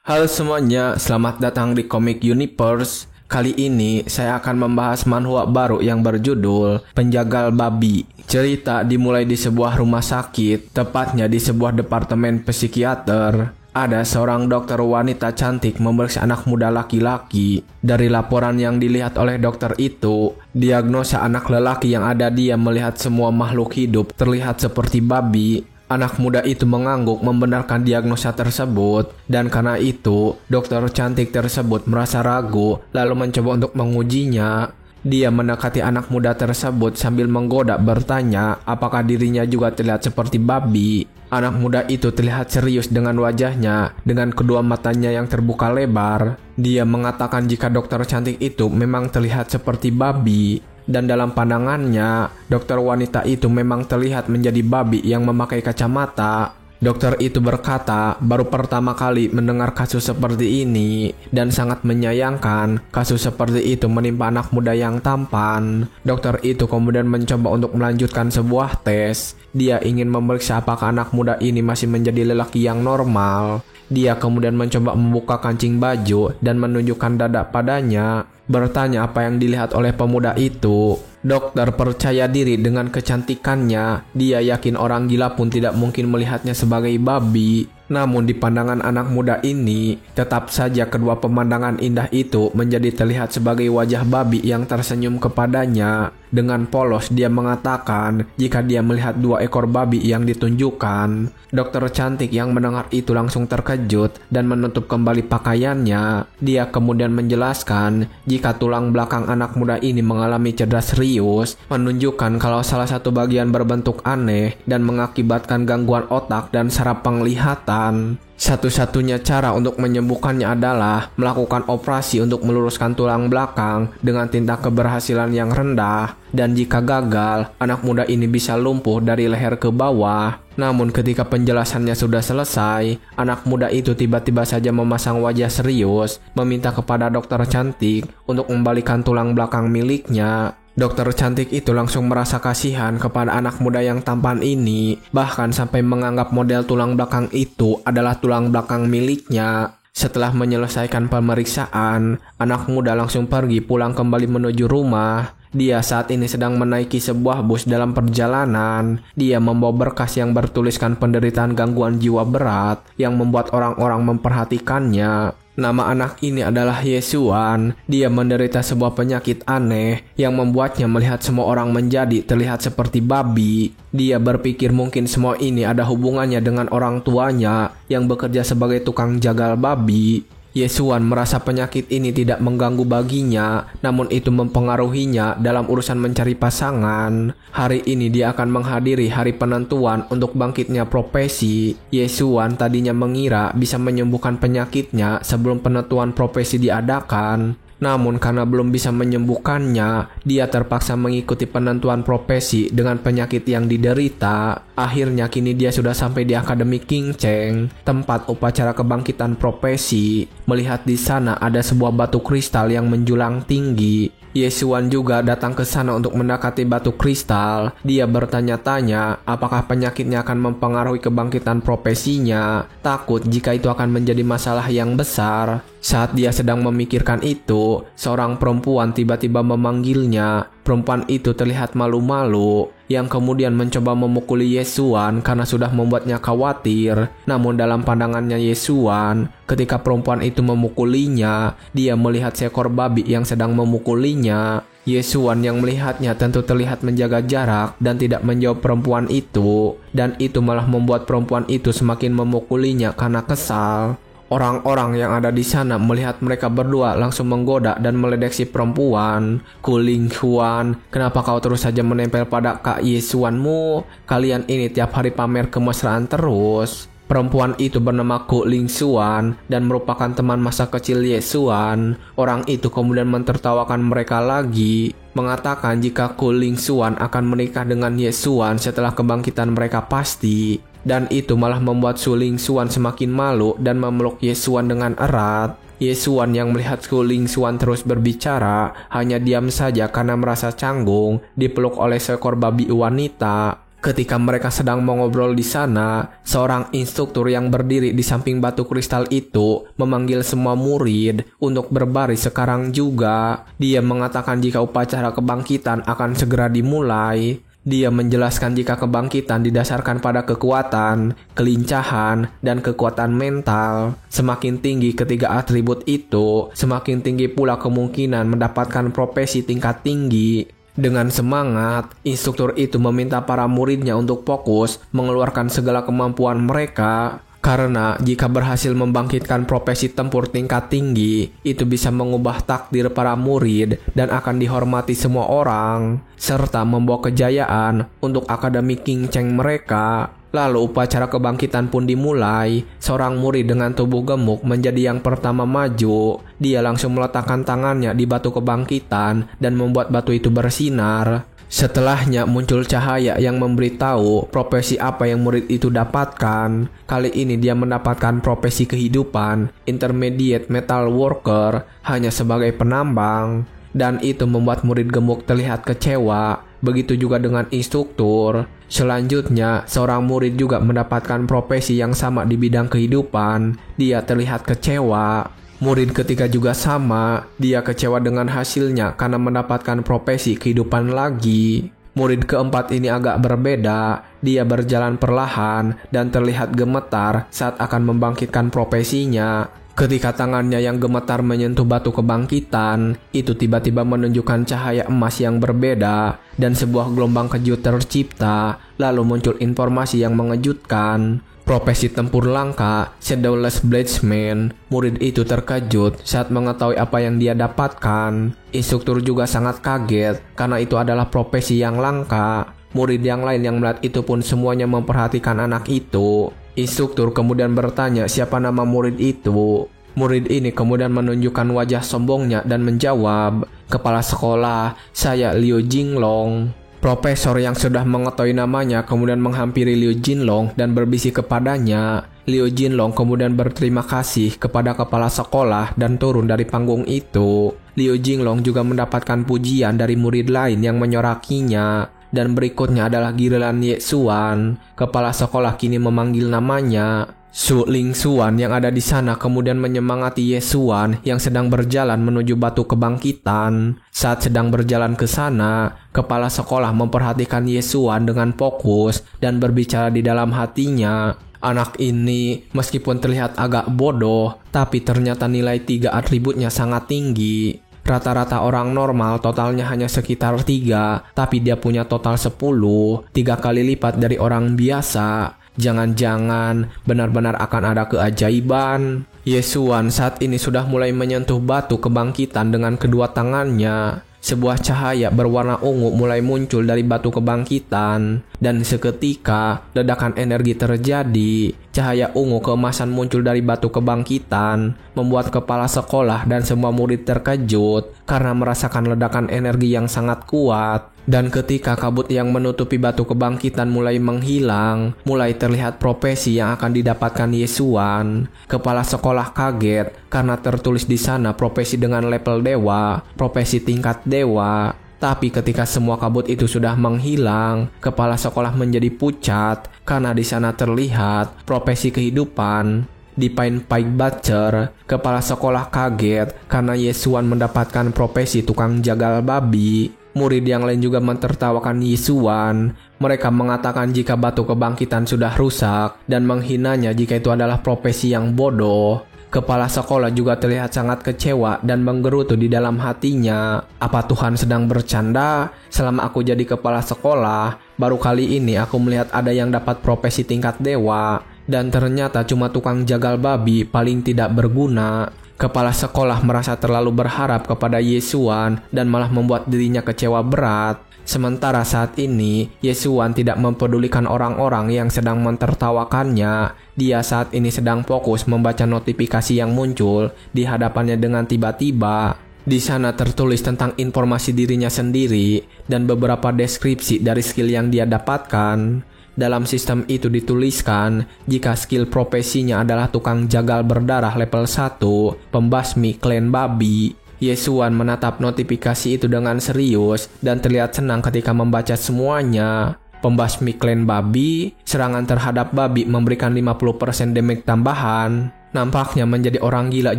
Halo semuanya, selamat datang di Comic Universe. Kali ini saya akan membahas manhwa baru yang berjudul Penjagal Babi. Cerita dimulai di sebuah rumah sakit, tepatnya di sebuah departemen psikiater. Ada seorang dokter wanita cantik memeriksa anak muda laki-laki. Dari laporan yang dilihat oleh dokter itu, diagnosa anak lelaki yang ada dia melihat semua makhluk hidup terlihat seperti babi. Anak muda itu mengangguk membenarkan diagnosa tersebut, dan karena itu, dokter cantik tersebut merasa ragu lalu mencoba untuk mengujinya. Dia mendekati anak muda tersebut sambil menggoda bertanya apakah dirinya juga terlihat seperti babi. Anak muda itu terlihat serius dengan wajahnya, dengan kedua matanya yang terbuka lebar. Dia mengatakan jika dokter cantik itu memang terlihat seperti babi. Dan dalam pandangannya, dokter wanita itu memang terlihat menjadi babi yang memakai kacamata. Dokter itu berkata baru pertama kali mendengar kasus seperti ini dan sangat menyayangkan kasus seperti itu menimpa anak muda yang tampan. Dokter itu kemudian mencoba untuk melanjutkan sebuah tes. Dia ingin memeriksa apakah anak muda ini masih menjadi lelaki yang normal. Dia kemudian mencoba membuka kancing baju dan menunjukkan dada padanya. Bertanya apa yang dilihat oleh pemuda itu. Dokter percaya diri dengan kecantikannya. Dia yakin orang gila pun tidak mungkin melihatnya sebagai babi. Namun di pandangan anak muda ini, tetap saja kedua pemandangan indah itu menjadi terlihat sebagai wajah babi yang tersenyum kepadanya. Dengan polos dia mengatakan jika dia melihat 2 ekor babi yang ditunjukkan. Dokter cantik yang mendengar itu langsung terkejut dan menutup kembali pakaiannya. Dia kemudian menjelaskan jika tulang belakang anak muda ini mengalami cedera serius, menunjukkan kalau salah satu bagian berbentuk aneh dan mengakibatkan gangguan otak dan saraf penglihatan. Satu-satunya cara untuk menyembuhkannya adalah melakukan operasi untuk meluruskan tulang belakang dengan tingkat keberhasilan yang rendah, dan jika gagal, anak muda ini bisa lumpuh dari leher ke bawah. Namun ketika penjelasannya sudah selesai, anak muda itu tiba-tiba saja memasang wajah serius, meminta kepada dokter cantik untuk membalikan tulang belakang miliknya. Dokter cantik itu langsung merasa kasihan kepada anak muda yang tampan ini, bahkan sampai menganggap model tulang belakang itu adalah tulang belakang miliknya. Setelah menyelesaikan pemeriksaan, anak muda langsung pergi pulang kembali menuju rumah. Dia saat ini sedang menaiki sebuah bus dalam perjalanan. Dia membawa berkas yang bertuliskan penderitaan gangguan jiwa berat yang membuat orang-orang memperhatikannya. Nama anak ini adalah Yesuan. Dia menderita sebuah penyakit aneh yang membuatnya melihat semua orang menjadi terlihat seperti babi. Dia berpikir mungkin semua ini ada hubungannya dengan orang tuanya yang bekerja sebagai tukang jagal babi. Yesuan merasa penyakit ini tidak mengganggu baginya, namun itu mempengaruhinya dalam urusan mencari pasangan. Hari ini dia akan menghadiri hari penentuan untuk bangkitnya profesi. Yesuan tadinya mengira bisa menyembuhkan penyakitnya sebelum penentuan profesi diadakan. Namun karena belum bisa menyembuhkannya, dia terpaksa mengikuti penentuan profesi dengan penyakit yang diderita. Akhirnya kini dia sudah sampai di Akademi King Cheng, tempat upacara kebangkitan profesi. Melihat di sana ada sebuah batu kristal yang menjulang tinggi. Yesuan juga datang ke sana untuk mendekati batu kristal. Dia bertanya-tanya apakah penyakitnya akan mempengaruhi kebangkitan profesinya. Takut jika itu akan menjadi masalah yang besar. Saat dia sedang memikirkan itu, seorang perempuan tiba-tiba memanggilnya. Perempuan itu terlihat malu-malu, yang kemudian mencoba memukuli Yesuan karena sudah membuatnya khawatir. Namun dalam pandangannya Yesuan, ketika perempuan itu memukulinya, dia melihat seekor babi yang sedang memukulinya. Yesuan yang melihatnya tentu terlihat menjaga jarak dan tidak menjawab perempuan itu. Dan itu malah membuat perempuan itu semakin memukulinya karena kesal. Orang-orang yang ada di sana melihat mereka berdua langsung menggoda dan meledek si perempuan. Kuling Huan, kenapa kau terus saja menempel pada Kak Yesuanmu? Kalian ini tiap hari pamer kemesraan terus. Perempuan itu bernama Ku Ling Xuan dan merupakan teman masa kecil Yesuan. Orang itu kemudian mentertawakan mereka lagi, mengatakan jika Ku Ling Xuan akan menikah dengan Yesuan setelah kebangkitan mereka pasti. Dan itu malah membuat Su Ling Xuan semakin malu dan memeluk Yesuan dengan erat. Yesuan yang melihat Ku Ling Xuan terus berbicara hanya diam saja karena merasa canggung dipeluk oleh seekor babi wanita. Ketika mereka sedang mengobrol di sana, seorang instruktur yang berdiri di samping batu kristal itu memanggil semua murid untuk berbaris sekarang juga. Dia mengatakan jika upacara kebangkitan akan segera dimulai. Dia menjelaskan jika kebangkitan didasarkan pada kekuatan, kelincahan, dan kekuatan mental. Semakin tinggi ketiga atribut itu, semakin tinggi pula kemungkinan mendapatkan profesi tingkat tinggi. Dengan semangat, instruktur itu meminta para muridnya untuk fokus mengeluarkan segala kemampuan mereka. Karena jika berhasil membangkitkan profesi tempur tingkat tinggi, itu bisa mengubah takdir para murid dan akan dihormati semua orang, serta membawa kejayaan untuk Akademi King Cheng mereka. Lalu upacara kebangkitan pun dimulai. Seorang murid dengan tubuh gemuk menjadi yang pertama maju. Dia langsung meletakkan tangannya di batu kebangkitan dan membuat batu itu bersinar. Setelahnya muncul cahaya yang memberitahu profesi apa yang murid itu dapatkan. Kali ini dia mendapatkan profesi kehidupan, Intermediate Metal Worker, hanya sebagai penambang. Dan itu membuat murid gemuk terlihat kecewa. Begitu juga dengan instruktur. Selanjutnya, seorang murid juga mendapatkan profesi yang sama di bidang kehidupan. Dia terlihat kecewa. Murid ketiga juga sama, dia kecewa dengan hasilnya karena mendapatkan profesi kehidupan lagi. Murid keempat ini agak berbeda, dia berjalan perlahan dan terlihat gemetar saat akan membangkitkan profesinya. Ketika tangannya yang gemetar menyentuh batu kebangkitan, itu tiba-tiba menunjukkan cahaya emas yang berbeda dan sebuah gelombang kejut tercipta, lalu muncul informasi yang mengejutkan. Profesi tempur langka, Shadowless Bladesman. Murid itu terkejut saat mengetahui apa yang dia dapatkan. Instruktur juga sangat kaget karena itu adalah profesi yang langka. Murid yang lain yang melihat itu pun semuanya memperhatikan anak itu. Instruktur kemudian bertanya siapa nama murid itu. Murid ini kemudian menunjukkan wajah sombongnya dan menjawab, "Kepala sekolah, saya Liu Jinglong." Profesor yang sudah mengetahui namanya kemudian menghampiri Liu Jinlong dan berbisik kepadanya. Liu Jinlong kemudian berterima kasih kepada kepala sekolah dan turun dari panggung itu. Liu Jinlong juga mendapatkan pujian dari murid lain yang menyorakinya. Dan berikutnya adalah giliran Ye Xuan. Kepala sekolah kini memanggil namanya. Su Ling Xuan yang ada di sana kemudian menyemangati Ye Xuan yang sedang berjalan menuju batu kebangkitan. Saat sedang berjalan ke sana, kepala sekolah memperhatikan Ye Xuan dengan fokus dan berbicara di dalam hatinya. Anak ini meskipun terlihat agak bodoh, tapi ternyata nilai 3 atributnya sangat tinggi. Rata-rata orang normal totalnya hanya sekitar 3, tapi dia punya total 10, 3 kali lipat dari orang biasa. Jangan-jangan benar-benar akan ada keajaiban. Ye Xuan saat ini sudah mulai menyentuh batu kebangkitan dengan kedua tangannya. Sebuah cahaya berwarna ungu mulai muncul dari batu kebangkitan. Dan seketika ledakan energi terjadi. Cahaya ungu keemasan muncul dari batu kebangkitan, membuat kepala sekolah dan semua murid terkejut karena merasakan ledakan energi yang sangat kuat. Dan ketika kabut yang menutupi batu kebangkitan mulai menghilang, mulai terlihat profesi yang akan didapatkan Ye Xuan. Kepala sekolah kaget karena tertulis di sana profesi dengan level dewa, profesi tingkat dewa. Tapi ketika semua kabut itu sudah menghilang, kepala sekolah menjadi pucat karena di sana terlihat profesi kehidupan. Di Pine Pike Butcher, kepala sekolah kaget karena Ye Xuan mendapatkan profesi tukang jagal babi. Murid yang lain juga mentertawakan Ye Xuan. Mereka mengatakan jika batu kebangkitan sudah rusak dan menghinanya jika itu adalah profesi yang bodoh. Kepala sekolah juga terlihat sangat kecewa dan menggerutu di dalam hatinya. Apa Tuhan sedang bercanda? Selama aku jadi kepala sekolah, baru kali ini aku melihat ada yang dapat profesi tingkat dewa. Dan ternyata cuma tukang jagal babi paling tidak berguna. Kepala sekolah merasa terlalu berharap kepada Ye Xuan dan malah membuat dirinya kecewa berat. Sementara saat ini, Ye Xuan tidak mempedulikan orang-orang yang sedang mentertawakannya. Dia saat ini sedang fokus membaca notifikasi yang muncul di hadapannya dengan tiba-tiba. Di sana tertulis tentang informasi dirinya sendiri dan beberapa deskripsi dari skill yang dia dapatkan. Dalam sistem itu dituliskan jika skill profesinya adalah tukang jagal berdarah level 1, pembasmi klan babi. Ye Xuan menatap notifikasi itu dengan serius dan terlihat senang ketika membaca semuanya. pembasmi klan babi, serangan terhadap babi memberikan 50% damage tambahan. Nampaknya menjadi orang gila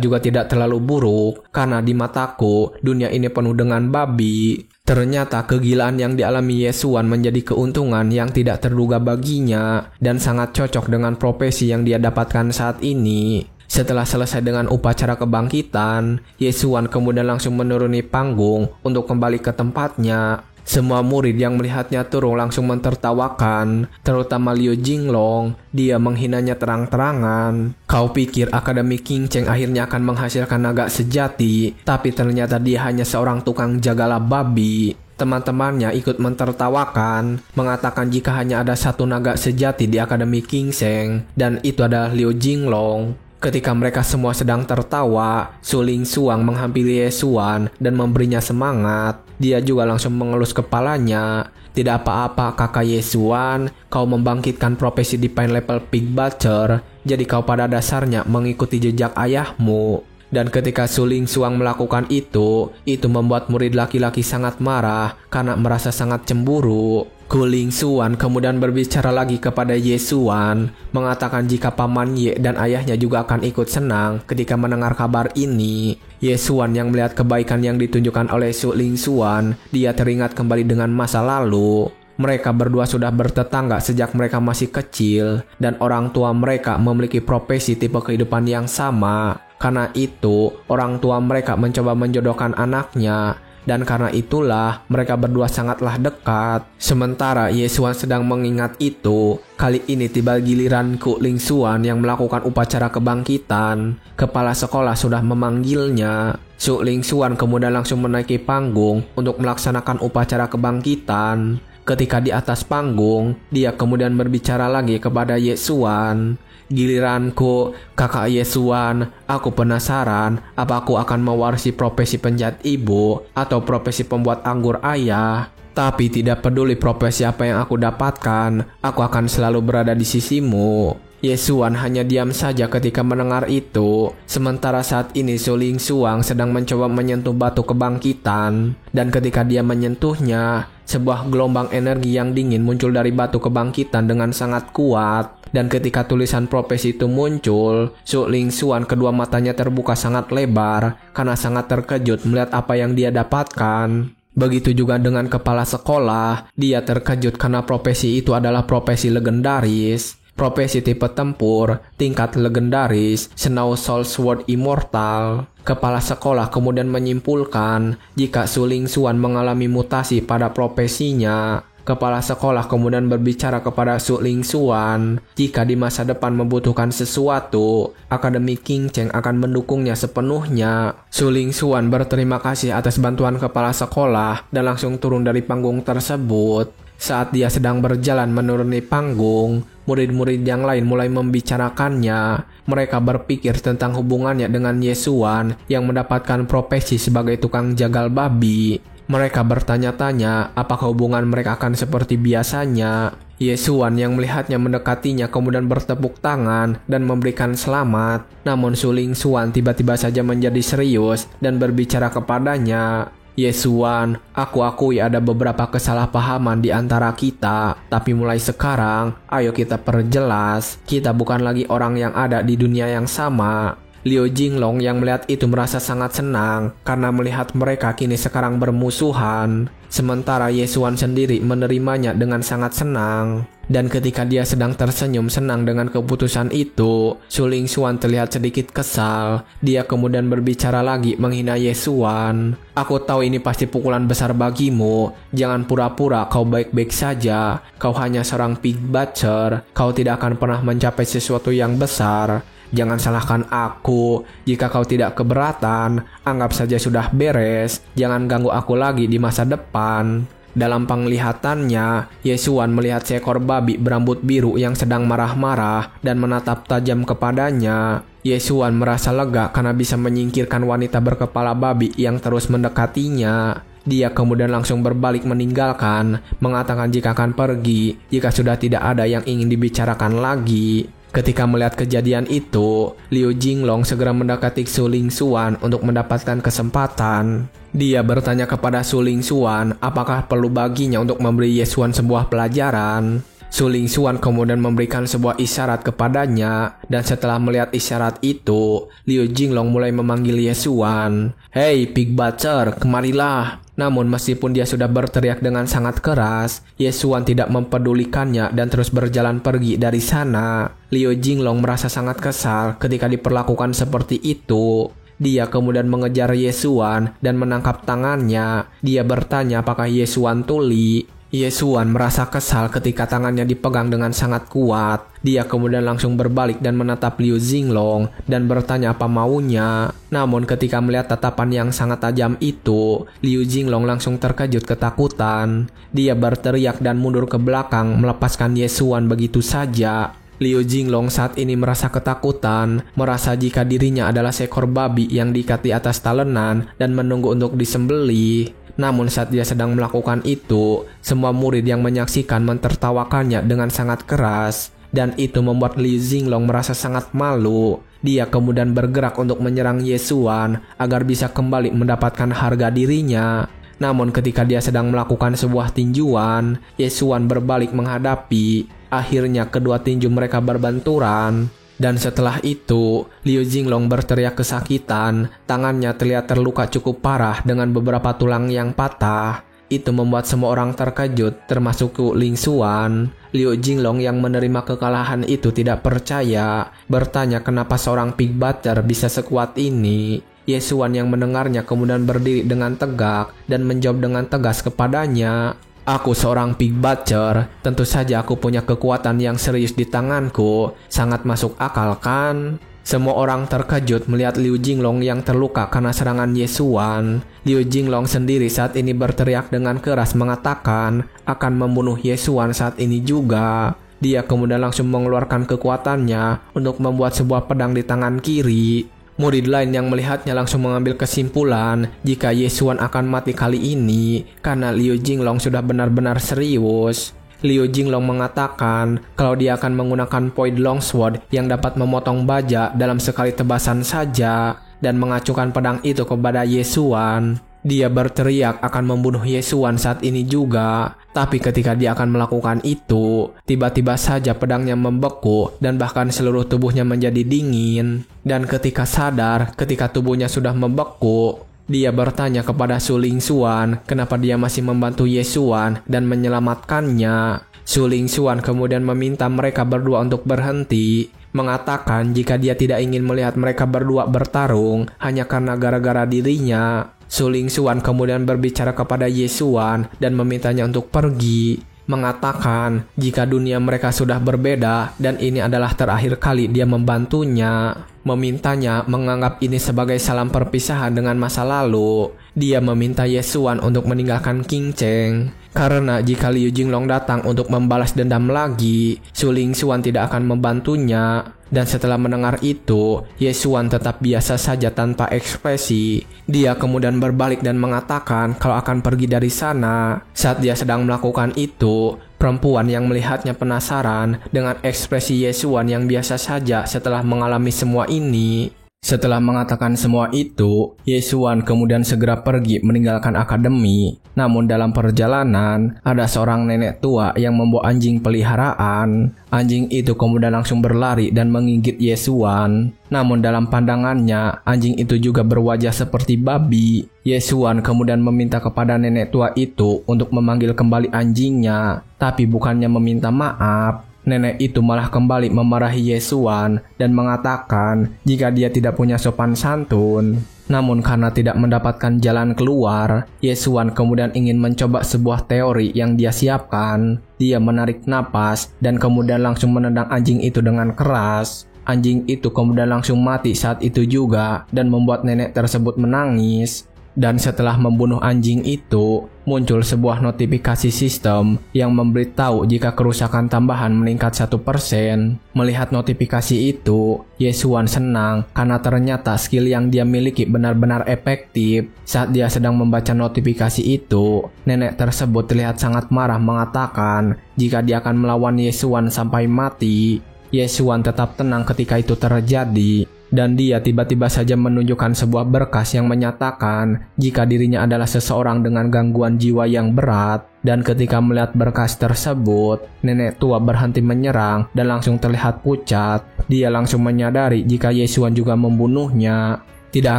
juga tidak terlalu buruk, karena di mataku dunia ini penuh dengan babi. Ternyata kegilaan yang dialami Yesuan menjadi keuntungan yang tidak terduga baginya dan sangat cocok dengan profesi yang dia dapatkan saat ini. Setelah selesai dengan upacara kebangkitan, Yesuan kemudian langsung menuruni panggung untuk kembali ke tempatnya. Semua murid yang melihatnya turun langsung mentertawakan, terutama Liu Jinglong. Dia menghinanya terang-terangan. Kau pikir Akademi King Cheng akhirnya akan menghasilkan naga sejati, tapi ternyata dia hanya seorang tukang jagala babi. Teman-temannya ikut mentertawakan, mengatakan jika hanya ada satu naga sejati di Akademi King Cheng, dan itu adalah Liu Jinglong. Ketika mereka semua sedang tertawa, Su Lingsuang menghampiri Yesuan dan memberinya semangat. Dia juga langsung mengelus kepalanya. Tidak apa-apa kakak Yesuan, kau membangkitkan profesi di Pine Level Pig Butcher, jadi kau pada dasarnya mengikuti jejak ayahmu. Dan ketika Su Lingsuang melakukan itu membuat murid laki-laki sangat marah karena merasa sangat cemburu. Gu Lingsuan kemudian berbicara lagi kepada Yesuan, mengatakan jika Paman Ye dan ayahnya juga akan ikut senang ketika mendengar kabar ini. Yesuan yang melihat kebaikan yang ditunjukkan oleh Su Lingsuan, dia teringat kembali dengan masa lalu. Mereka berdua sudah bertetangga sejak mereka masih kecil, dan orang tua mereka memiliki profesi tipe kehidupan yang sama. Karena itu, orang tua mereka mencoba menjodohkan anaknya. Dan karena itulah mereka berdua sangatlah dekat. Sementara Yesuan sedang mengingat itu, kali ini tiba giliran Gu Lingsuan yang melakukan upacara kebangkitan. Kepala sekolah sudah memanggilnya. Su Lingsuan kemudian langsung menaiki panggung untuk melaksanakan upacara kebangkitan. Ketika di atas panggung, dia kemudian berbicara lagi kepada Yesuan. Giliranku, kakak Yesuan, aku penasaran apa aku akan mewarisi profesi penjahat ibu atau profesi pembuat anggur ayah. Tapi tidak peduli profesi apa yang aku dapatkan, aku akan selalu berada di sisimu. Yesuan hanya diam saja ketika mendengar itu. Sementara saat ini Su Lingsuang sedang mencoba menyentuh batu kebangkitan. Dan ketika dia menyentuhnya, sebuah gelombang energi yang dingin muncul dari batu kebangkitan dengan sangat kuat. Dan ketika tulisan profesi itu muncul, Su Lingsuan kedua matanya terbuka sangat lebar karena sangat terkejut melihat apa yang dia dapatkan. Begitu juga dengan kepala sekolah, dia terkejut karena profesi itu adalah profesi legendaris. Profesi tipe tempur, tingkat legendaris, Snow Soul Sword Immortal. Kepala sekolah kemudian menyimpulkan jika Su Lingsuan mengalami mutasi pada profesinya. Kepala sekolah kemudian berbicara kepada Su Lingsuan, jika di masa depan membutuhkan sesuatu, Akademi King Cheng akan mendukungnya sepenuhnya. Su Lingsuan berterima kasih atas bantuan kepala sekolah dan langsung turun dari panggung tersebut. Saat dia sedang berjalan menuruni panggung, murid-murid yang lain mulai membicarakannya. Mereka berpikir tentang hubungannya dengan Yesuan yang mendapatkan profesi sebagai tukang jagal babi. Mereka bertanya-tanya apakah hubungan mereka akan seperti biasanya. Yesuan yang melihatnya mendekatinya kemudian bertepuk tangan dan memberikan selamat. Namun Su Lingsuan tiba-tiba saja menjadi serius dan berbicara kepadanya. Yesuan, aku akui ada beberapa kesalahpahaman di antara kita. Tapi mulai sekarang, ayo kita perjelas. Kita bukan lagi orang yang ada di dunia yang sama. Liu Jinglong yang melihat itu merasa sangat senang karena melihat mereka kini sekarang bermusuhan. Sementara Yesuan sendiri menerimanya dengan sangat senang. Dan ketika dia sedang tersenyum senang dengan keputusan itu, Su Lingsuan terlihat sedikit kesal. Dia kemudian berbicara lagi menghina Yesuan. Aku tahu ini pasti pukulan besar bagimu. Jangan pura-pura kau baik-baik saja. Kau hanya seorang pig butcher. Kau tidak akan pernah mencapai sesuatu yang besar. Jangan salahkan aku. Jika kau tidak keberatan, anggap saja sudah beres. Jangan ganggu aku lagi di masa depan. Dalam penglihatannya, Yesuan melihat seekor babi berambut biru yang sedang marah-marah dan menatap tajam kepadanya. Yesuan merasa lega karena bisa menyingkirkan wanita berkepala babi yang terus mendekatinya. Dia kemudian langsung berbalik meninggalkan, mengatakan jika akan pergi, jika sudah tidak ada yang ingin dibicarakan lagi. Ketika melihat kejadian itu, Liu Jinglong segera mendekati Su Lingxuan untuk mendapatkan kesempatan. Dia bertanya kepada Su Lingxuan apakah perlu baginya untuk memberi Ye Xuan sebuah pelajaran. Su Lingxuan kemudian memberikan sebuah isyarat kepadanya, dan setelah melihat isyarat itu, Liu Jinglong mulai memanggil Ye Xuan. "Hei, Pig Butcher, kemarilah." Namun meskipun dia sudah berteriak dengan sangat keras, Ye Xuan tidak mempedulikannya dan terus berjalan pergi dari sana. Liu Jinglong merasa sangat kesal ketika diperlakukan seperti itu. Dia kemudian mengejar Ye Xuan dan menangkap tangannya. Dia bertanya apakah Ye Xuan tuli. Ye Xuan merasa kesal ketika tangannya dipegang dengan sangat kuat. Dia kemudian langsung berbalik dan menatap Liu Jinglong dan bertanya apa maunya. Namun ketika melihat tatapan yang sangat tajam itu, Liu Jinglong langsung terkejut ketakutan. Dia berteriak dan mundur ke belakang melepaskan Ye Xuan begitu saja. Liu Jinglong saat ini merasa ketakutan, merasa jika dirinya adalah seekor babi yang diikat di atas talenan dan menunggu untuk disembelih. Namun saat dia sedang melakukan itu, semua murid yang menyaksikan mentertawakannya dengan sangat keras, dan itu membuat Liu Jinglong merasa sangat malu. Dia kemudian bergerak untuk menyerang Ye Xuan agar bisa kembali mendapatkan harga dirinya. Namun ketika dia sedang melakukan sebuah tinjuan, Ye Xuan berbalik menghadapi. Akhirnya kedua tinju mereka berbenturan. Dan setelah itu, Liu Jinglong berteriak kesakitan. Tangannya terlihat terluka cukup parah dengan beberapa tulang yang patah. Itu membuat semua orang terkejut, termasuk Su Lingxuan. Liu Jinglong yang menerima kekalahan itu tidak percaya, bertanya kenapa seorang Pig Butcher bisa sekuat ini. Ye Xuan yang mendengarnya kemudian berdiri dengan tegak dan menjawab dengan tegas kepadanya. "Aku seorang Pig Butcher, tentu saja aku punya kekuatan yang serius di tanganku. Sangat masuk akal kan?" Semua orang terkejut melihat Liu Jinglong yang terluka karena serangan Ye Xuan. Liu Jinglong sendiri saat ini berteriak dengan keras mengatakan akan membunuh Ye Xuan saat ini juga. Dia kemudian langsung mengeluarkan kekuatannya untuk membuat sebuah pedang di tangan kiri. Murid lain yang melihatnya langsung mengambil kesimpulan jika Ye Xuan akan mati kali ini karena Liu Jinglong sudah benar-benar serius. Liu Jinglong mengatakan kalau dia akan menggunakan Point Longsword yang dapat memotong baja dalam sekali tebasan saja dan mengacukan pedang itu kepada Ye Xuan. Dia berteriak akan membunuh Ye Xuan saat ini juga. Tapi ketika dia akan melakukan itu, tiba-tiba saja pedangnya membeku dan bahkan seluruh tubuhnya menjadi dingin. Dan ketika sadar, ketika tubuhnya sudah membeku, dia bertanya kepada Su Lingxuan kenapa dia masih membantu Ye Xuan dan menyelamatkannya. Su Lingxuan kemudian meminta mereka berdua untuk berhenti, mengatakan jika dia tidak ingin melihat mereka berdua bertarung hanya karena gara-gara dirinya. Su Lingxuan kemudian berbicara kepada Ye Xuan dan memintanya untuk pergi, mengatakan jika dunia mereka sudah berbeda dan ini adalah terakhir kali dia membantunya. Memintanya menganggap ini sebagai salam perpisahan dengan masa lalu. Dia meminta Ye Xuan untuk meninggalkan Qing Cheng, karena jika Liu Jinglong datang untuk membalas dendam lagi, Su Lingxuan tidak akan membantunya. Dan setelah mendengar itu, Ye Xuan tetap biasa saja tanpa ekspresi. Dia kemudian berbalik dan mengatakan kalau akan pergi dari sana. Saat dia sedang melakukan itu, perempuan yang melihatnya penasaran dengan ekspresi Ye Xuan yang biasa saja setelah mengalami semua ini. Setelah mengatakan semua itu, Ye Xuan kemudian segera pergi meninggalkan akademi. Namun dalam perjalanan, ada seorang nenek tua yang membawa anjing peliharaan. Anjing itu kemudian langsung berlari dan menggigit Ye Xuan. Namun dalam pandangannya, anjing itu juga berwajah seperti babi. Ye Xuan kemudian meminta kepada nenek tua itu untuk memanggil kembali anjingnya. Tapi bukannya meminta maaf, nenek itu malah kembali memarahi Ye Xuan dan mengatakan jika dia tidak punya sopan santun. Namun karena tidak mendapatkan jalan keluar, Ye Xuan kemudian ingin mencoba sebuah teori yang dia siapkan. Dia menarik napas dan kemudian langsung menendang anjing itu dengan keras. Anjing itu kemudian langsung mati saat itu juga dan membuat nenek tersebut menangis. Dan setelah membunuh anjing itu, muncul sebuah notifikasi sistem yang memberitahu jika kerusakan tambahan meningkat 1%. Melihat notifikasi itu, Ye Xuan senang karena ternyata skill yang dia miliki benar-benar efektif. Saat dia sedang membaca notifikasi itu, nenek tersebut terlihat sangat marah mengatakan jika dia akan melawan Ye Xuan sampai mati. Yesuan tetap tenang ketika itu terjadi. Dan dia tiba-tiba saja menunjukkan sebuah berkas yang menyatakan jika dirinya adalah seseorang dengan gangguan jiwa yang berat. Dan ketika melihat berkas tersebut, nenek tua berhenti menyerang dan langsung terlihat pucat. Dia langsung menyadari jika Yesuan juga membunuhnya. Tidak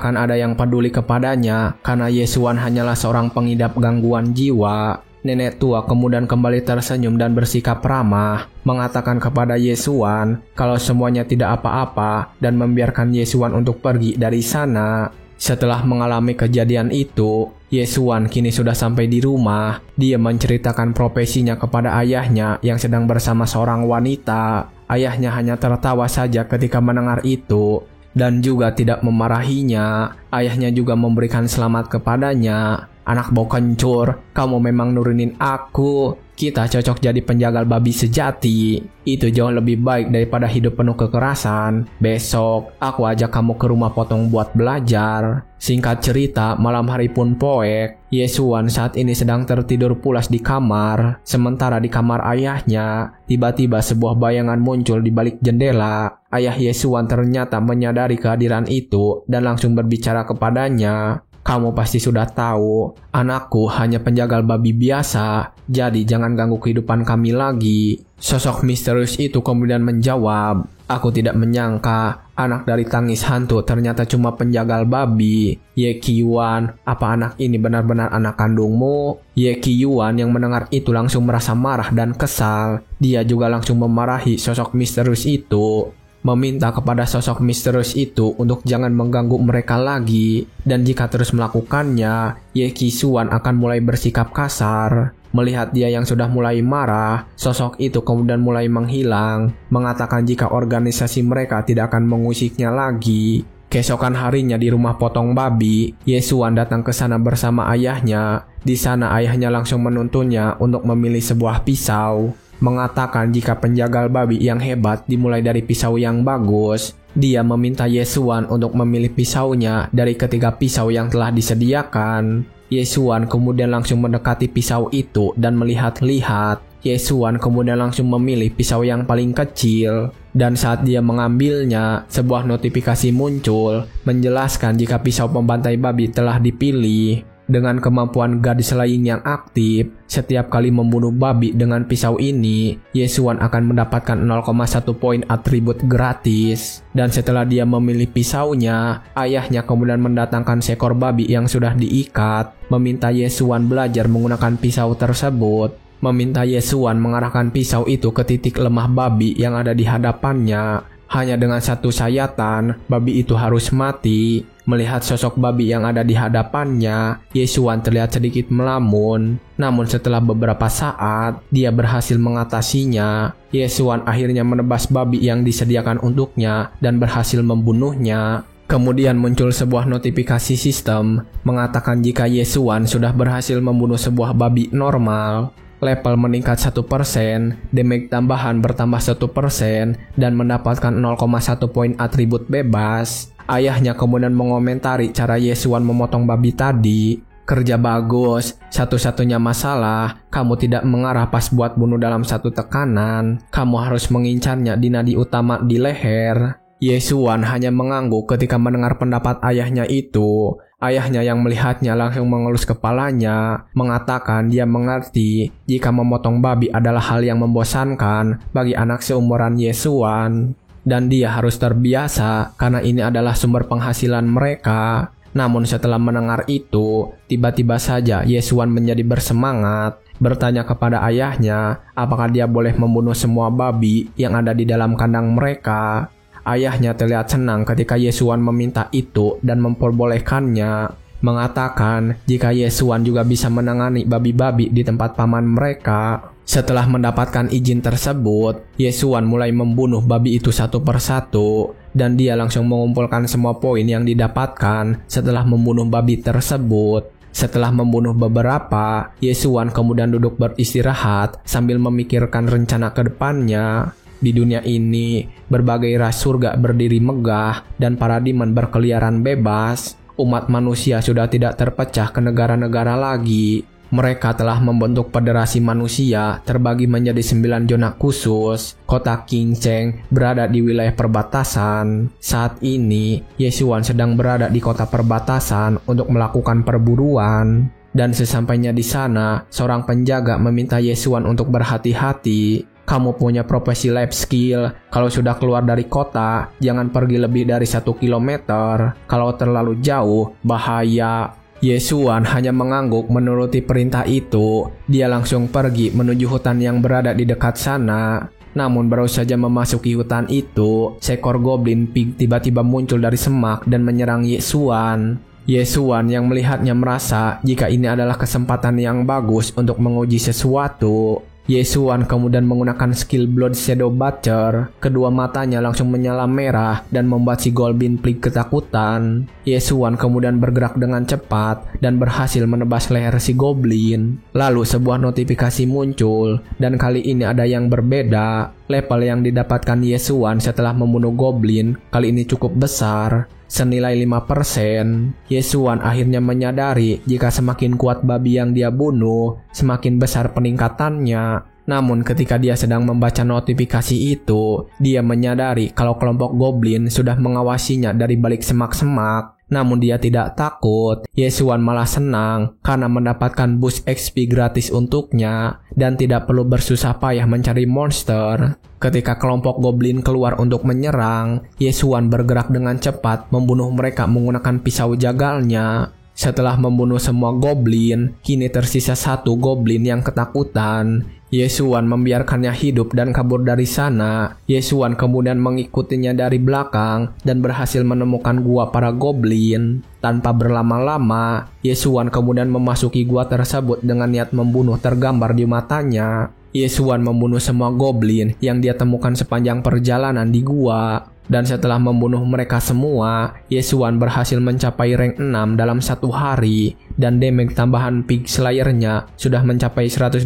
akan ada yang peduli kepadanya karena Yesuan hanyalah seorang pengidap gangguan jiwa. Nenek tua kemudian kembali tersenyum dan bersikap ramah, mengatakan kepada Yesuan kalau semuanya tidak apa-apa dan membiarkan Yesuan untuk pergi dari sana. Setelah mengalami kejadian itu, Yesuan kini sudah sampai di rumah. Dia menceritakan profesinya kepada ayahnya yang sedang bersama seorang wanita. Ayahnya hanya tertawa saja ketika mendengar itu dan juga tidak memarahinya. Ayahnya juga memberikan selamat kepadanya. Anak bau kencur, kamu memang nurunin aku. Kita cocok jadi penjagal babi sejati. Itu jauh lebih baik daripada hidup penuh kekerasan. Besok, aku ajak kamu ke rumah potong buat belajar. Singkat cerita, malam hari pun poek. Yesuan saat ini sedang tertidur pulas di kamar. Sementara di kamar ayahnya, tiba-tiba sebuah bayangan muncul di balik jendela. Ayah Yesuan ternyata menyadari kehadiran itu dan langsung berbicara kepadanya. Kamu pasti sudah tahu, anakku hanya penjagal babi biasa, jadi jangan ganggu kehidupan kami lagi. Sosok misterius itu kemudian menjawab, aku tidak menyangka anak dari tangis hantu ternyata cuma penjagal babi. Ye Qiyuan, apa anak ini benar-benar anak kandungmu? Ye Qiyuan yang mendengar itu langsung merasa marah dan kesal. Dia juga langsung memarahi sosok misterius itu, meminta kepada sosok misterius itu untuk jangan mengganggu mereka lagi. Dan jika terus melakukannya, Ye Qiyuan akan mulai bersikap kasar. Melihat dia yang sudah mulai marah, sosok itu kemudian mulai menghilang, mengatakan jika organisasi mereka tidak akan mengusiknya lagi. Keesokan harinya di rumah potong babi, Yesuan datang ke sana bersama ayahnya. Di sana ayahnya langsung menuntunnya untuk memilih sebuah pisau, mengatakan jika penjagal babi yang hebat dimulai dari pisau yang bagus. Dia meminta Yesuan untuk memilih pisaunya dari ketiga pisau yang telah disediakan. Yesuan kemudian langsung mendekati pisau itu dan melihat-lihat. Yesuan kemudian langsung memilih pisau yang paling kecil. Dan saat dia mengambilnya, sebuah notifikasi muncul menjelaskan jika pisau pembantai babi telah dipilih. Dengan kemampuan gadis lain yang aktif, setiap kali membunuh babi dengan pisau ini, Yesuan akan mendapatkan 0,1 poin atribut gratis. Dan setelah dia memilih pisaunya, ayahnya kemudian mendatangkan seekor babi yang sudah diikat, meminta Yesuan belajar menggunakan pisau tersebut, meminta Yesuan mengarahkan pisau itu ke titik lemah babi yang ada di hadapannya. Hanya dengan satu sayatan, babi itu harus mati. Melihat sosok babi yang ada di hadapannya, Yesuan terlihat sedikit melamun. Namun setelah beberapa saat, dia berhasil mengatasinya. Yesuan akhirnya menebas babi yang disediakan untuknya dan berhasil membunuhnya. Kemudian muncul sebuah notifikasi sistem mengatakan jika Yesuan sudah berhasil membunuh sebuah babi normal. Level meningkat 1%, damage tambahan bertambah 1%, dan mendapatkan 0,1 poin atribut bebas. Ayahnya kemudian mengomentari cara Yesuan memotong babi tadi. Kerja bagus, satu-satunya masalah, kamu tidak mengarah pas buat bunuh dalam satu tekanan. Kamu harus mengincarnya di nadi utama di leher. Yesuan hanya mengangguk ketika mendengar pendapat ayahnya itu. Ayahnya yang melihatnya langsung mengelus kepalanya, mengatakan dia mengerti jika memotong babi adalah hal yang membosankan bagi anak seumuran Yesuan. Dan dia harus terbiasa karena ini adalah sumber penghasilan mereka. Namun setelah mendengar itu, tiba-tiba saja Yesuan menjadi bersemangat, bertanya kepada ayahnya apakah dia boleh membunuh semua babi yang ada di dalam kandang mereka. Ayahnya terlihat senang ketika Yesuan meminta itu dan memperbolehkannya, mengatakan jika Yesuan juga bisa menangani babi-babi di tempat paman mereka. Setelah mendapatkan izin tersebut, Yesuan mulai membunuh babi itu satu persatu, dan dia langsung mengumpulkan semua poin yang didapatkan setelah membunuh babi tersebut. Setelah membunuh beberapa, Yesuan kemudian duduk beristirahat sambil memikirkan rencana ke depannya. Di dunia ini, berbagai ras surga berdiri megah dan para demon berkeliaran bebas. Umat manusia sudah tidak terpecah ke negara-negara lagi. Mereka telah membentuk federasi manusia terbagi menjadi 9 zona khusus. Kota Qingcheng berada di wilayah perbatasan. Saat ini, Yesuan sedang berada di kota perbatasan untuk melakukan perburuan. Dan sesampainya di sana, seorang penjaga meminta Yesuan untuk berhati-hati. Kamu punya profesi life skill. Kalau sudah keluar dari kota, jangan pergi lebih dari 1 kilometer. Kalau terlalu jauh, bahaya. Yesuan hanya mengangguk menuruti perintah itu. Dia langsung pergi menuju hutan yang berada di dekat sana. Namun baru saja memasuki hutan itu, seekor goblin pig tiba-tiba muncul dari semak dan menyerang Yesuan. Yesuan yang melihatnya merasa jika ini adalah kesempatan yang bagus untuk menguji sesuatu. Yesuan kemudian menggunakan skill Blood Shadow Butcher. Kedua matanya langsung menyala merah dan membuat si Goblin Pig ketakutan. Yesuan kemudian bergerak dengan cepat dan berhasil menebas leher si Goblin. Lalu sebuah notifikasi muncul dan kali ini ada yang berbeda. Level yang didapatkan Yesuan setelah membunuh Goblin kali ini cukup besar, senilai 5%. Yesuan akhirnya menyadari jika semakin kuat babi yang dia bunuh, semakin besar peningkatannya. Namun ketika dia sedang membaca notifikasi itu, dia menyadari kalau kelompok goblin sudah mengawasinya dari balik semak-semak. Namun dia tidak takut. Yesuan malah senang karena mendapatkan boost XP gratis untuknya dan tidak perlu bersusah payah mencari monster. Ketika kelompok goblin keluar untuk menyerang, Yesuan bergerak dengan cepat membunuh mereka menggunakan pisau jagalnya. Setelah membunuh semua goblin, kini tersisa 1 goblin yang ketakutan. Yesuan membiarkannya hidup dan kabur dari sana. Yesuan kemudian mengikutinya dari belakang dan berhasil menemukan gua para goblin. Tanpa berlama-lama, Yesuan kemudian memasuki gua tersebut dengan niat membunuh tergambar di matanya. Yesuan membunuh semua goblin yang dia temukan sepanjang perjalanan di gua. Dan setelah membunuh mereka semua, Yesuan berhasil mencapai rank 6 dalam 1 hari dan damage tambahan Pig Slayer-nya sudah mencapai 120%.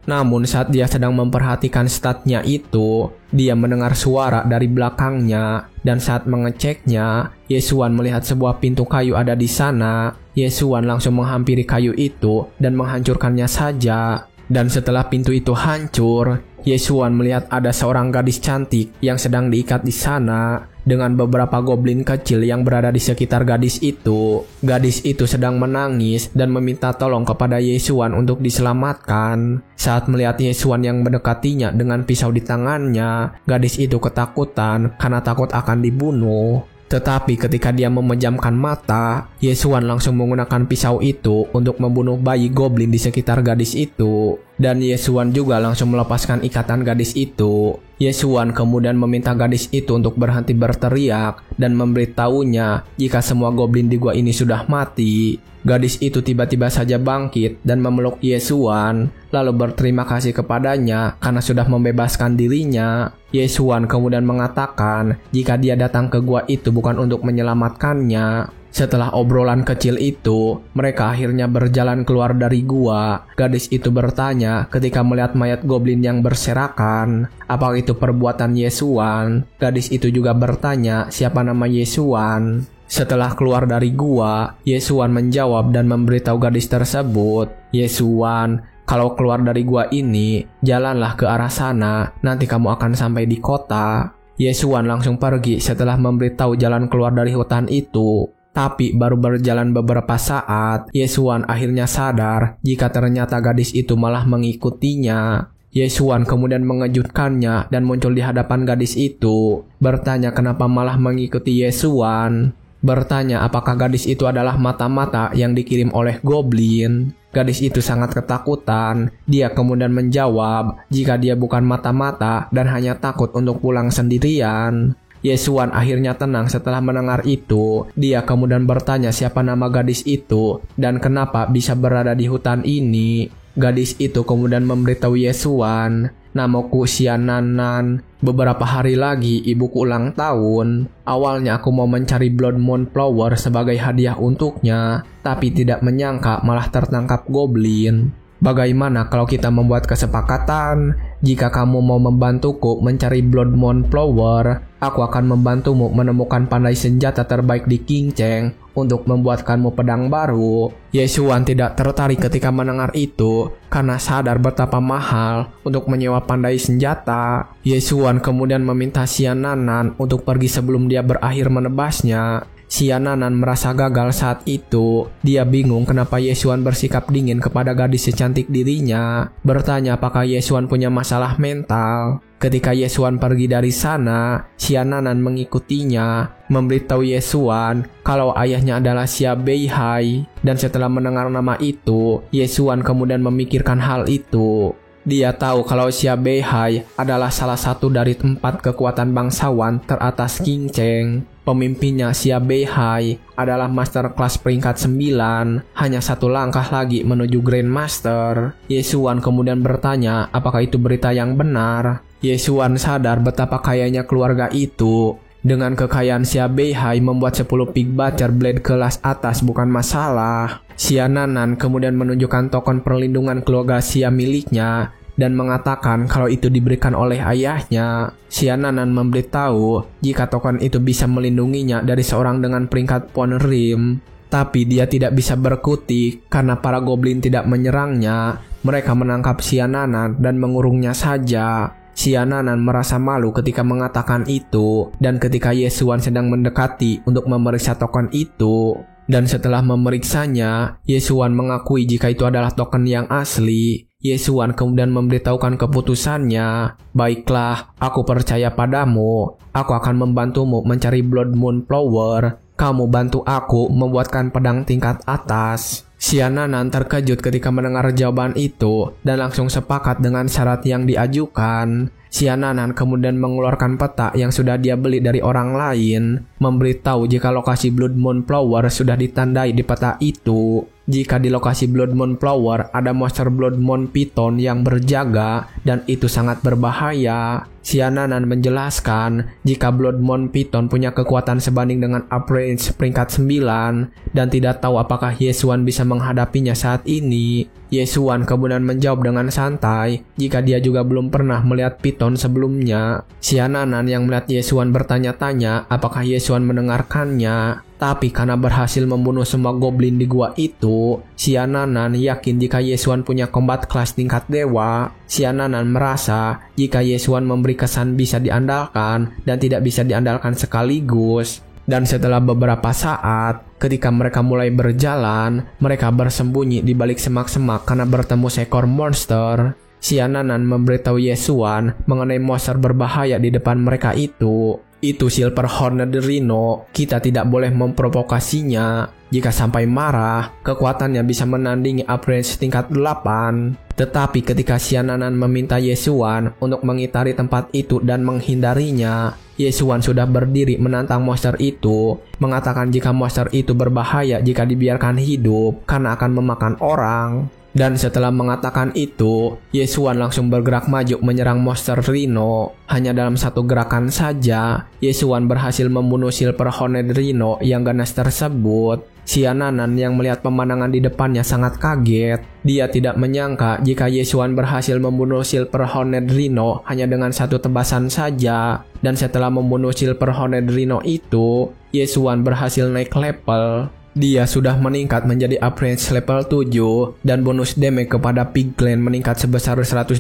Namun saat dia sedang memperhatikan statnya itu, dia mendengar suara dari belakangnya dan saat mengeceknya, Yesuan melihat sebuah pintu kayu ada di sana. Yesuan langsung menghampiri kayu itu dan menghancurkannya saja. Dan setelah pintu itu hancur, Yesuan melihat ada seorang gadis cantik yang sedang diikat di sana dengan beberapa goblin kecil yang berada di sekitar gadis itu. Gadis itu sedang menangis dan meminta tolong kepada Yesuan untuk diselamatkan. Saat melihat Yesuan yang mendekatinya dengan pisau di tangannya, gadis itu ketakutan karena takut akan dibunuh. Tetapi ketika dia memejamkan mata, Yesuan langsung menggunakan pisau itu untuk membunuh bayi goblin di sekitar gadis itu. Dan Yesuan juga langsung melepaskan ikatan gadis itu. Yesuan kemudian meminta gadis itu untuk berhenti berteriak dan memberitahunya jika semua goblin di gua ini sudah mati. Gadis itu tiba-tiba saja bangkit dan memeluk Yesuan, lalu berterima kasih kepadanya karena sudah membebaskan dirinya. Yesuan kemudian mengatakan jika dia datang ke gua itu bukan untuk menyelamatkannya. Setelah obrolan kecil itu, mereka akhirnya berjalan keluar dari gua. Gadis itu bertanya ketika melihat mayat goblin yang berserakan, apakah itu perbuatan Yesuan? Gadis itu juga bertanya siapa nama Yesuan. Setelah keluar dari gua, Yesuan menjawab dan memberitahu gadis tersebut, "Yesuan, kalau keluar dari gua ini, jalanlah ke arah sana, nanti kamu akan sampai di kota." Yesuan langsung pergi setelah memberitahu jalan keluar dari hutan itu. Tapi baru berjalan beberapa saat, Yesuan akhirnya sadar jika ternyata gadis itu malah mengikutinya. Yesuan kemudian mengejutkannya dan muncul di hadapan gadis itu, bertanya kenapa malah mengikuti Yesuan. Bertanya apakah gadis itu adalah mata-mata yang dikirim oleh goblin. Gadis itu sangat ketakutan. Dia kemudian menjawab jika dia bukan mata-mata dan hanya takut untuk pulang sendirian. Yesuan akhirnya tenang setelah mendengar itu. Dia kemudian bertanya siapa nama gadis itu dan kenapa bisa berada di hutan ini. Gadis itu kemudian memberitahu Yesuan, "Namaku Xiananan. Beberapa hari lagi ibuku ulang tahun. Awalnya aku mau mencari Blood Moon Flower sebagai hadiah untuknya, tapi tidak menyangka malah tertangkap goblin. Bagaimana kalau kita membuat kesepakatan? Jika kamu mau membantuku mencari Blood Moon Flower, aku akan membantumu menemukan pandai senjata terbaik di King Cheng untuk membuatkanmu pedang baru. Ye Xuan tidak tertarik ketika mendengar itu karena sadar betapa mahal untuk menyewa pandai senjata. Ye Xuan kemudian meminta Xian Nanan untuk pergi sebelum dia berakhir menebasnya. Xian Nanan merasa gagal saat itu. Dia bingung kenapa Ye Xuan bersikap dingin kepada gadis secantik dirinya. Bertanya apakah Ye Xuan punya masalah mental. Ketika Ye Xuan pergi dari sana, Xian Nanan mengikutinya, memberitahu Ye Xuan kalau ayahnya adalah Xia Beihai. Dan setelah mendengar nama itu, Ye Xuan kemudian memikirkan hal itu. Dia tahu kalau Xia Beihai adalah salah satu dari 4 kekuatan bangsawan teratas King Cheng. Pemimpinnya Xia Beihai adalah master kelas peringkat 9, hanya 1 langkah lagi menuju Grandmaster. Ye Xuan kemudian bertanya apakah itu berita yang benar. Ye Xuan sadar betapa kayanya keluarga itu. Dengan kekayaan Xia Beihai membuat 10 Big Butcher Blade kelas atas bukan masalah. Xian Nanan kemudian menunjukkan token perlindungan keluarga Xia miliknya dan mengatakan kalau itu diberikan oleh ayahnya. Xian Nanan memberitahu jika token itu bisa melindunginya dari seorang dengan peringkat Pon Rim. Tapi dia tidak bisa berkutik karena para goblin tidak menyerangnya. Mereka menangkap Xian Nanan dan mengurungnya saja. Xian Nanan merasa malu ketika mengatakan itu, dan ketika Ye Xuan sedang mendekati untuk memeriksa token itu. Dan setelah memeriksanya, Ye Xuan mengakui jika itu adalah token yang asli. Ye Xuan kemudian memberitahukan keputusannya. Baiklah, aku percaya padamu. Aku akan membantumu mencari Blood Moon Flower. Kamu bantu aku membuatkan pedang tingkat atas. Xian Nanan terkejut ketika mendengar jawaban itu dan langsung sepakat dengan syarat yang diajukan. Xian Nanan kemudian mengeluarkan peta yang sudah dia beli dari orang lain, memberitahu jika lokasi Blood Moon Flower sudah ditandai di peta itu. Jika di lokasi Blood Moon Flower ada monster Blood Moon Python yang berjaga dan itu sangat berbahaya. Xian Nanan menjelaskan jika Blood Moon Python punya kekuatan sebanding dengan Uprange peringkat 9 dan tidak tahu apakah Ye Xuan bisa menghadapinya saat ini. Ye Xuan kemudian menjawab dengan santai jika dia juga belum pernah melihat Python sebelumnya. Xian Nanan yang melihat Ye Xuan bertanya-tanya apakah Ye Xuan mendengarkannya. Tapi karena berhasil membunuh semua goblin di gua itu, Xian Nanan yakin jika Ye Xuan punya combat class tingkat dewa. Xian Nanan merasa jika Ye Xuan memberi kesan bisa diandalkan dan tidak bisa diandalkan sekaligus. Dan setelah beberapa saat, ketika mereka mulai berjalan, mereka bersembunyi di balik semak-semak karena bertemu seekor monster. Xian Nanan memberitahu Ye Xuan mengenai monster berbahaya di depan mereka itu. Itu Silver Horned Rhino. Kita tidak boleh memprovokasinya. Jika sampai marah, kekuatannya bisa menandingi Uprange tingkat 8. Tetapi ketika Xian Nanan meminta Ye Xuan untuk mengitari tempat itu dan menghindarinya, Ye Xuan sudah berdiri menantang monster itu, mengatakan jika monster itu berbahaya jika dibiarkan hidup karena akan memakan orang. Dan setelah mengatakan itu, Ye Xuan langsung bergerak maju menyerang monster Rhino. Hanya dalam satu gerakan saja, Ye Xuan berhasil membunuh Silver Horned Rhino yang ganas tersebut. Xian Nanan yang melihat pemandangan di depannya sangat kaget. Dia tidak menyangka jika Ye Xuan berhasil membunuh Silver Horned Rhino hanya dengan satu tebasan saja. Dan setelah membunuh Silver Horned Rhino itu, Ye Xuan berhasil naik level. Dia sudah meningkat menjadi Uprange level 7 dan bonus damage kepada Pig Clan meningkat sebesar 122%.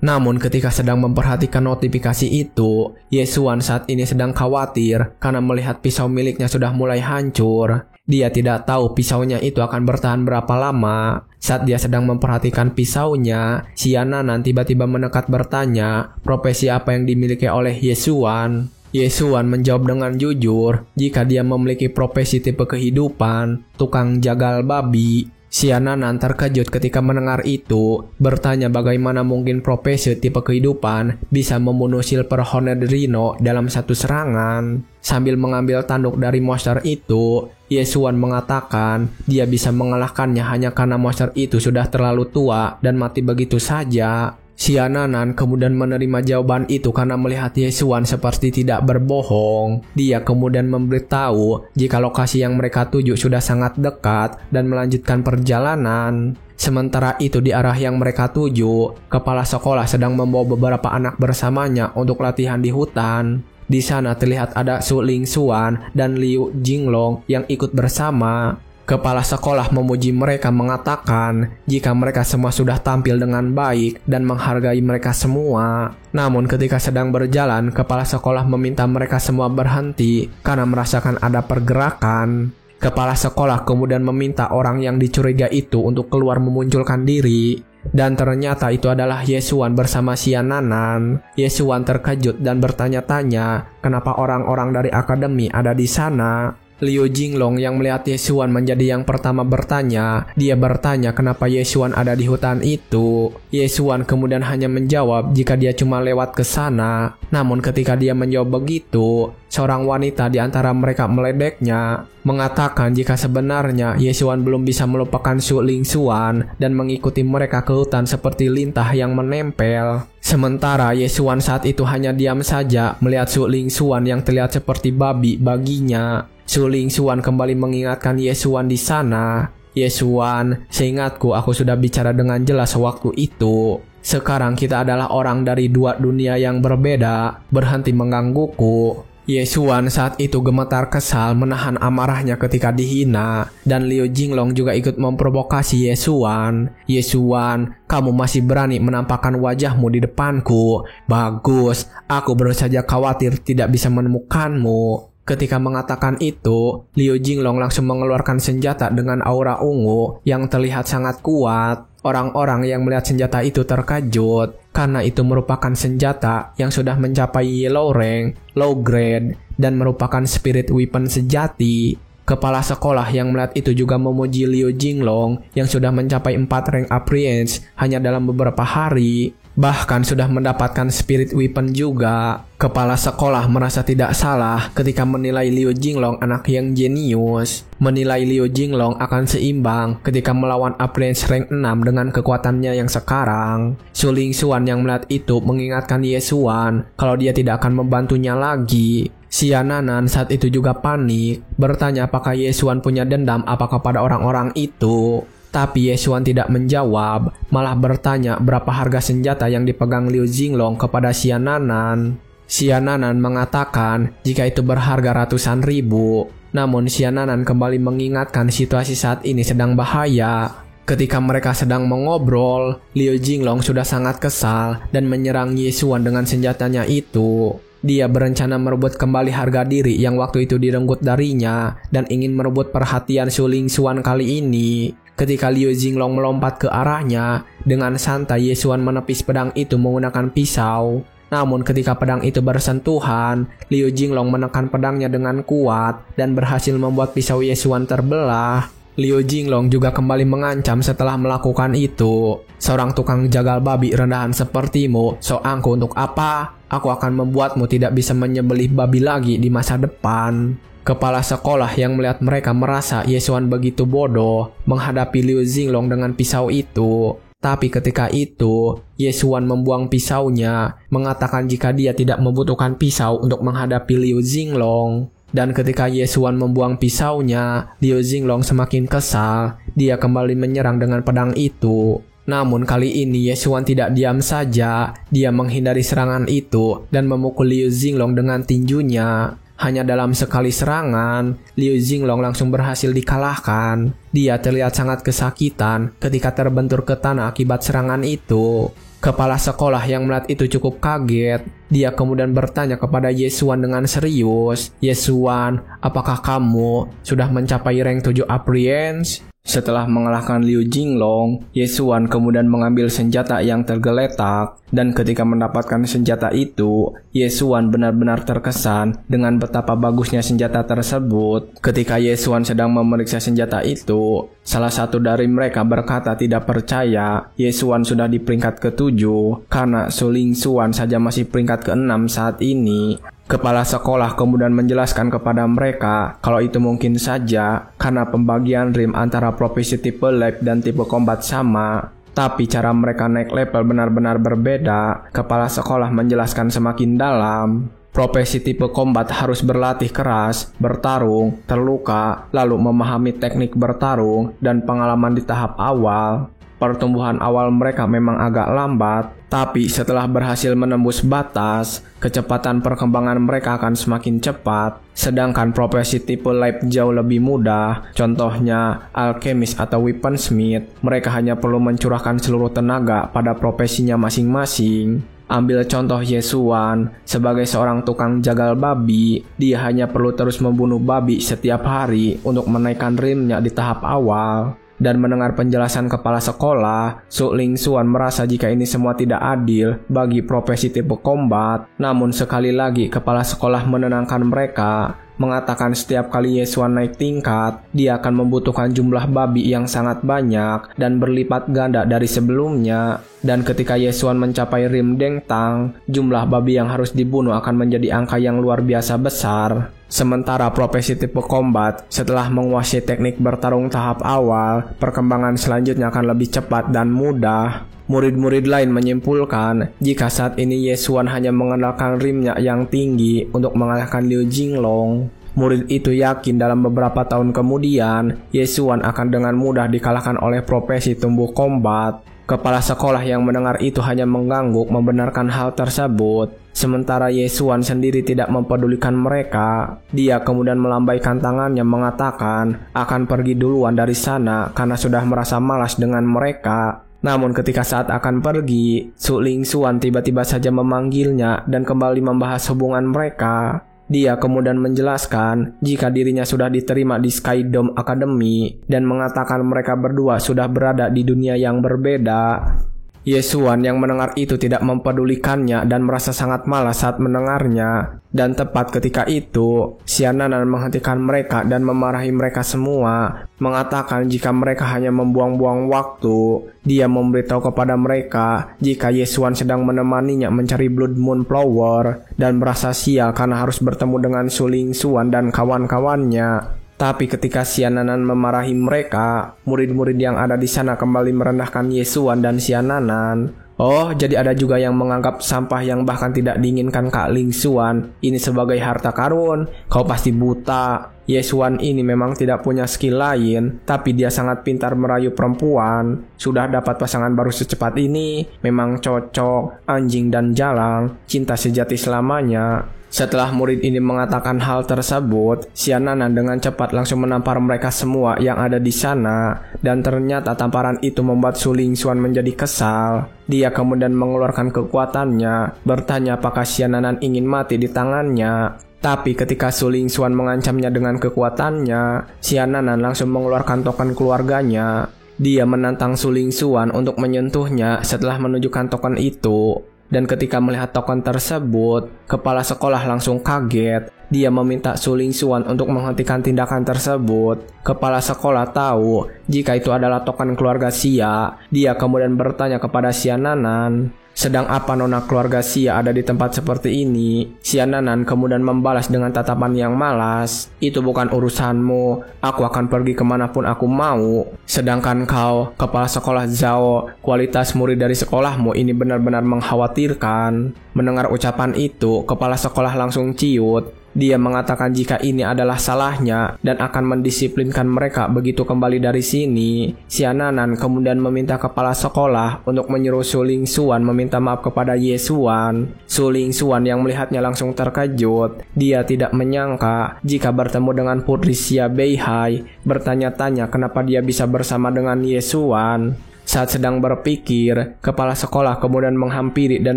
Namun ketika sedang memperhatikan notifikasi itu, Ye Xuan saat ini sedang khawatir karena melihat pisau miliknya sudah mulai hancur. Dia tidak tahu pisaunya itu akan bertahan berapa lama. Saat dia sedang memperhatikan pisaunya, Xian Nanan tiba-tiba mendekat bertanya profesi apa yang dimiliki oleh Ye Xuan. Ye Xuan menjawab dengan jujur jika dia memiliki profesi tipe kehidupan, tukang jagal babi. Xian Nanan terkejut ketika mendengar itu, bertanya bagaimana mungkin profesi tipe kehidupan bisa membunuh Silver Horned Rhino dalam satu serangan. Sambil mengambil tanduk dari monster itu, Ye Xuan mengatakan dia bisa mengalahkannya hanya karena monster itu sudah terlalu tua dan mati begitu saja. Xian Nanan kemudian menerima jawaban itu karena melihat Ye Xuan seperti tidak berbohong. Dia kemudian memberitahu jika lokasi yang mereka tuju sudah sangat dekat dan melanjutkan perjalanan. Sementara itu di arah yang mereka tuju, kepala sekolah sedang membawa beberapa anak bersamanya untuk latihan di hutan. Di sana terlihat ada Su Ling Xuan dan Liu Jinglong yang ikut bersama. Kepala sekolah memuji mereka mengatakan jika mereka semua sudah tampil dengan baik dan menghargai mereka semua. Namun ketika sedang berjalan, kepala sekolah meminta mereka semua berhenti karena merasakan ada pergerakan. Kepala sekolah kemudian meminta orang yang dicurigai itu untuk keluar memunculkan diri. Dan ternyata itu adalah Ye Xuan bersama Xiananan. Ye Xuan terkejut dan bertanya-tanya kenapa orang-orang dari akademi ada di sana. Liu Jinglong yang melihat Ye Xuan menjadi yang pertama bertanya. Dia bertanya kenapa Ye Xuan ada di hutan itu. Ye Xuan kemudian hanya menjawab jika dia cuma lewat ke sana. Namun ketika dia menjawab begitu, seorang wanita di antara mereka meledeknya, mengatakan jika sebenarnya Ye Xuan belum bisa melupakan Su Ling Xuan dan mengikuti mereka ke hutan seperti lintah yang menempel. Sementara Ye Xuan saat itu hanya diam saja melihat Su Ling Xuan yang terlihat seperti babi baginya. Su Ling Xuan kembali mengingatkan Ye Xuan di sana. Ye Xuan, seingatku aku sudah bicara dengan jelas waktu itu. Sekarang kita adalah orang dari dua dunia yang berbeda. Berhenti menggangguku. Ye Xuan saat itu gemetar kesal menahan amarahnya ketika dihina. Dan Liu Jinglong juga ikut memprovokasi Ye Xuan. Ye Xuan, kamu masih berani menampakkan wajahmu di depanku. Bagus, aku baru saja khawatir tidak bisa menemukanmu. Ketika mengatakan itu, Liu Jinglong langsung mengeluarkan senjata dengan aura ungu yang terlihat sangat kuat. Orang-orang yang melihat senjata itu terkejut, karena itu merupakan senjata yang sudah mencapai yellow rank, low grade, dan merupakan spirit weapon sejati. Kepala sekolah yang melihat itu juga memuji Liu Jinglong yang sudah mencapai 4 rank apprentice hanya dalam beberapa hari. Bahkan sudah mendapatkan spirit weapon juga. Kepala sekolah merasa tidak salah ketika menilai Liu Jinglong anak yang jenius. Menilai Liu Jinglong akan seimbang ketika melawan apprentice rank 6 dengan kekuatannya yang sekarang. Su Ling Xuan yang melihat itu mengingatkan Ye Xuan kalau dia tidak akan membantunya lagi. Xiananan saat itu juga panik, bertanya apakah Ye Xuan punya dendam apakah pada orang-orang itu. Tapi Ye Xuan tidak menjawab, malah bertanya berapa harga senjata yang dipegang Liu Jinglong kepada Xiananan. Xiananan mengatakan jika itu berharga ratusan ribu. Namun Xiananan kembali mengingatkan situasi saat ini sedang bahaya. Ketika mereka sedang mengobrol, Liu Jinglong sudah sangat kesal dan menyerang Ye Xuan dengan senjatanya itu. Dia berencana merebut kembali harga diri yang waktu itu direnggut darinya dan ingin merebut perhatian Su Ling Xuan kali ini. Ketika Liu Jinglong melompat ke arahnya, dengan santai Ye Xuan menepis pedang itu menggunakan pisau. Namun ketika pedang itu bersentuhan, Liu Jinglong menekan pedangnya dengan kuat dan berhasil membuat pisau Ye Xuan terbelah. Liu Jinglong juga kembali mengancam setelah melakukan itu. Seorang tukang jagal babi rendahan sepertimu, angku untuk apa? Aku akan membuatmu tidak bisa menyembelih babi lagi di masa depan. Kepala sekolah yang melihat mereka merasa Ye Xuan begitu bodoh menghadapi Liu Jinglong dengan pisau itu. Tapi ketika itu, Ye Xuan membuang pisaunya, mengatakan jika dia tidak membutuhkan pisau untuk menghadapi Liu Jinglong. Dan ketika Ye Xuan membuang pisaunya, Liu Jinglong semakin kesal. Dia kembali menyerang dengan pedang itu. Namun kali ini Ye Xuan tidak diam saja. Dia menghindari serangan itu dan memukul Liu Jinglong dengan tinjunya. Hanya dalam sekali serangan, Liu Jinglong langsung berhasil dikalahkan. Dia terlihat sangat kesakitan ketika terbentur ke tanah akibat serangan itu. Kepala sekolah yang melihat itu cukup kaget. Dia kemudian bertanya kepada Ye Xuan dengan serius, Ye Xuan, apakah kamu sudah mencapai rank 7 apprentice? Setelah mengalahkan Liu Jinglong, Ye Xuan kemudian mengambil senjata yang tergeletak. Dan ketika mendapatkan senjata itu, Ye Xuan benar-benar terkesan dengan betapa bagusnya senjata tersebut. Ketika Ye Xuan sedang memeriksa senjata itu, salah satu dari mereka berkata tidak percaya Ye Xuan sudah di peringkat ke-7 karena Su Ling Xuan saja masih peringkat ke-6 saat ini. Kepala sekolah kemudian menjelaskan kepada mereka kalau itu mungkin saja karena pembagian rim antara profesi tipe lab dan tipe combat sama. Tapi cara mereka naik level benar-benar berbeda. Kepala sekolah menjelaskan semakin dalam. Profesi tipe combat harus berlatih keras, bertarung, terluka, lalu memahami teknik bertarung dan pengalaman di tahap awal. Pertumbuhan awal mereka memang agak lambat, tapi setelah berhasil menembus batas, kecepatan perkembangan mereka akan semakin cepat. Sedangkan profesi tipe Leib jauh lebih mudah, contohnya alkemis atau weaponsmith, mereka hanya perlu mencurahkan seluruh tenaga pada profesinya masing-masing. Ambil contoh Yesuan, sebagai seorang tukang jagal babi, dia hanya perlu terus membunuh babi setiap hari untuk menaikkan rimnya di tahap awal. Dan mendengar penjelasan kepala sekolah, Su Ling Xuan merasa jika ini semua tidak adil bagi profesi tipe combat. Namun sekali lagi kepala sekolah menenangkan mereka, mengatakan setiap kali Yesuan naik tingkat, dia akan membutuhkan jumlah babi yang sangat banyak dan berlipat ganda dari sebelumnya. Dan ketika Yesuan mencapai rim Dengtang, jumlah babi yang harus dibunuh akan menjadi angka yang luar biasa besar. Sementara profesi tipe combat, setelah menguasai teknik bertarung tahap awal, perkembangan selanjutnya akan lebih cepat dan mudah. Murid-murid lain menyimpulkan, jika saat ini Yesuan hanya mengandalkan rimnya yang tinggi untuk mengalahkan Liu Jinglong, murid itu yakin dalam beberapa tahun kemudian, Yesuan akan dengan mudah dikalahkan oleh profesi tumbuh combat. Kepala sekolah yang mendengar itu hanya mengangguk membenarkan hal tersebut. Sementara Yesuan sendiri tidak mempedulikan mereka. Dia kemudian melambaikan tangannya mengatakan akan pergi duluan dari sana karena sudah merasa malas dengan mereka. Namun ketika saat akan pergi, Su Ling Xuan tiba-tiba saja memanggilnya dan kembali membahas hubungan mereka. Dia kemudian menjelaskan jika dirinya sudah diterima di Sky Dome Academy dan mengatakan mereka berdua sudah berada di dunia yang berbeda. Yesuan yang mendengar itu tidak mempedulikannya dan merasa sangat malas saat mendengarnya. Dan tepat ketika itu, Xiananan menghentikan mereka dan memarahi mereka semua, mengatakan jika mereka hanya membuang-buang waktu. Dia memberitahu kepada mereka jika Yesuan sedang menemaninya mencari Blood Moon Flower dan merasa sial karena harus bertemu dengan Su Ling Xuan dan kawan-kawannya. Tapi ketika Xiananan memarahi mereka, murid-murid yang ada di sana kembali merendahkan Yesuan dan Xiananan. Oh, jadi ada juga yang menganggap sampah yang bahkan tidak diinginkan Kak Ling Xuan ini sebagai harta karun. Kau pasti buta. Yesuan ini memang tidak punya skill lain, tapi dia sangat pintar merayu perempuan. Sudah dapat pasangan baru secepat ini, memang cocok, anjing dan jalang, cinta sejati selamanya. Setelah murid ini mengatakan hal tersebut, Xiananan dengan cepat langsung menampar mereka semua yang ada di sana, dan ternyata tamparan itu membuat Su Ling Xuan menjadi kesal. Dia kemudian mengeluarkan kekuatannya, bertanya apakah Xiananan ingin mati di tangannya. Tapi ketika Su Ling Xuan mengancamnya dengan kekuatannya, Xiananan langsung mengeluarkan token keluarganya. Dia menantang Su Ling Xuan untuk menyentuhnya setelah menunjukkan token itu. Dan ketika melihat token tersebut, kepala sekolah langsung kaget. Dia meminta Su Ling Xuan untuk menghentikan tindakan tersebut. Kepala sekolah tahu jika itu adalah token keluarga Xia. Dia kemudian bertanya kepada Xiananan, sedang apa nona keluarga Xia ada di tempat seperti ini? Xiananan kemudian membalas dengan tatapan yang malas. Itu bukan urusanmu, aku akan pergi kemanapun aku mau. Sedangkan kau, kepala sekolah Zhao, kualitas murid dari sekolahmu ini benar-benar mengkhawatirkan. Mendengar ucapan itu, kepala sekolah langsung ciut. Dia mengatakan jika ini adalah salahnya dan akan mendisiplinkan mereka begitu kembali dari sini. Xiananan kemudian meminta kepala sekolah untuk menyuruh Su Ling Xuan meminta maaf kepada Yesuan. Su Ling Xuan yang melihatnya langsung terkejut. Dia tidak menyangka jika bertemu dengan Putri Xia Beihai, bertanya-tanya kenapa dia bisa bersama dengan Yesuan. Saat sedang berpikir, kepala sekolah kemudian menghampiri dan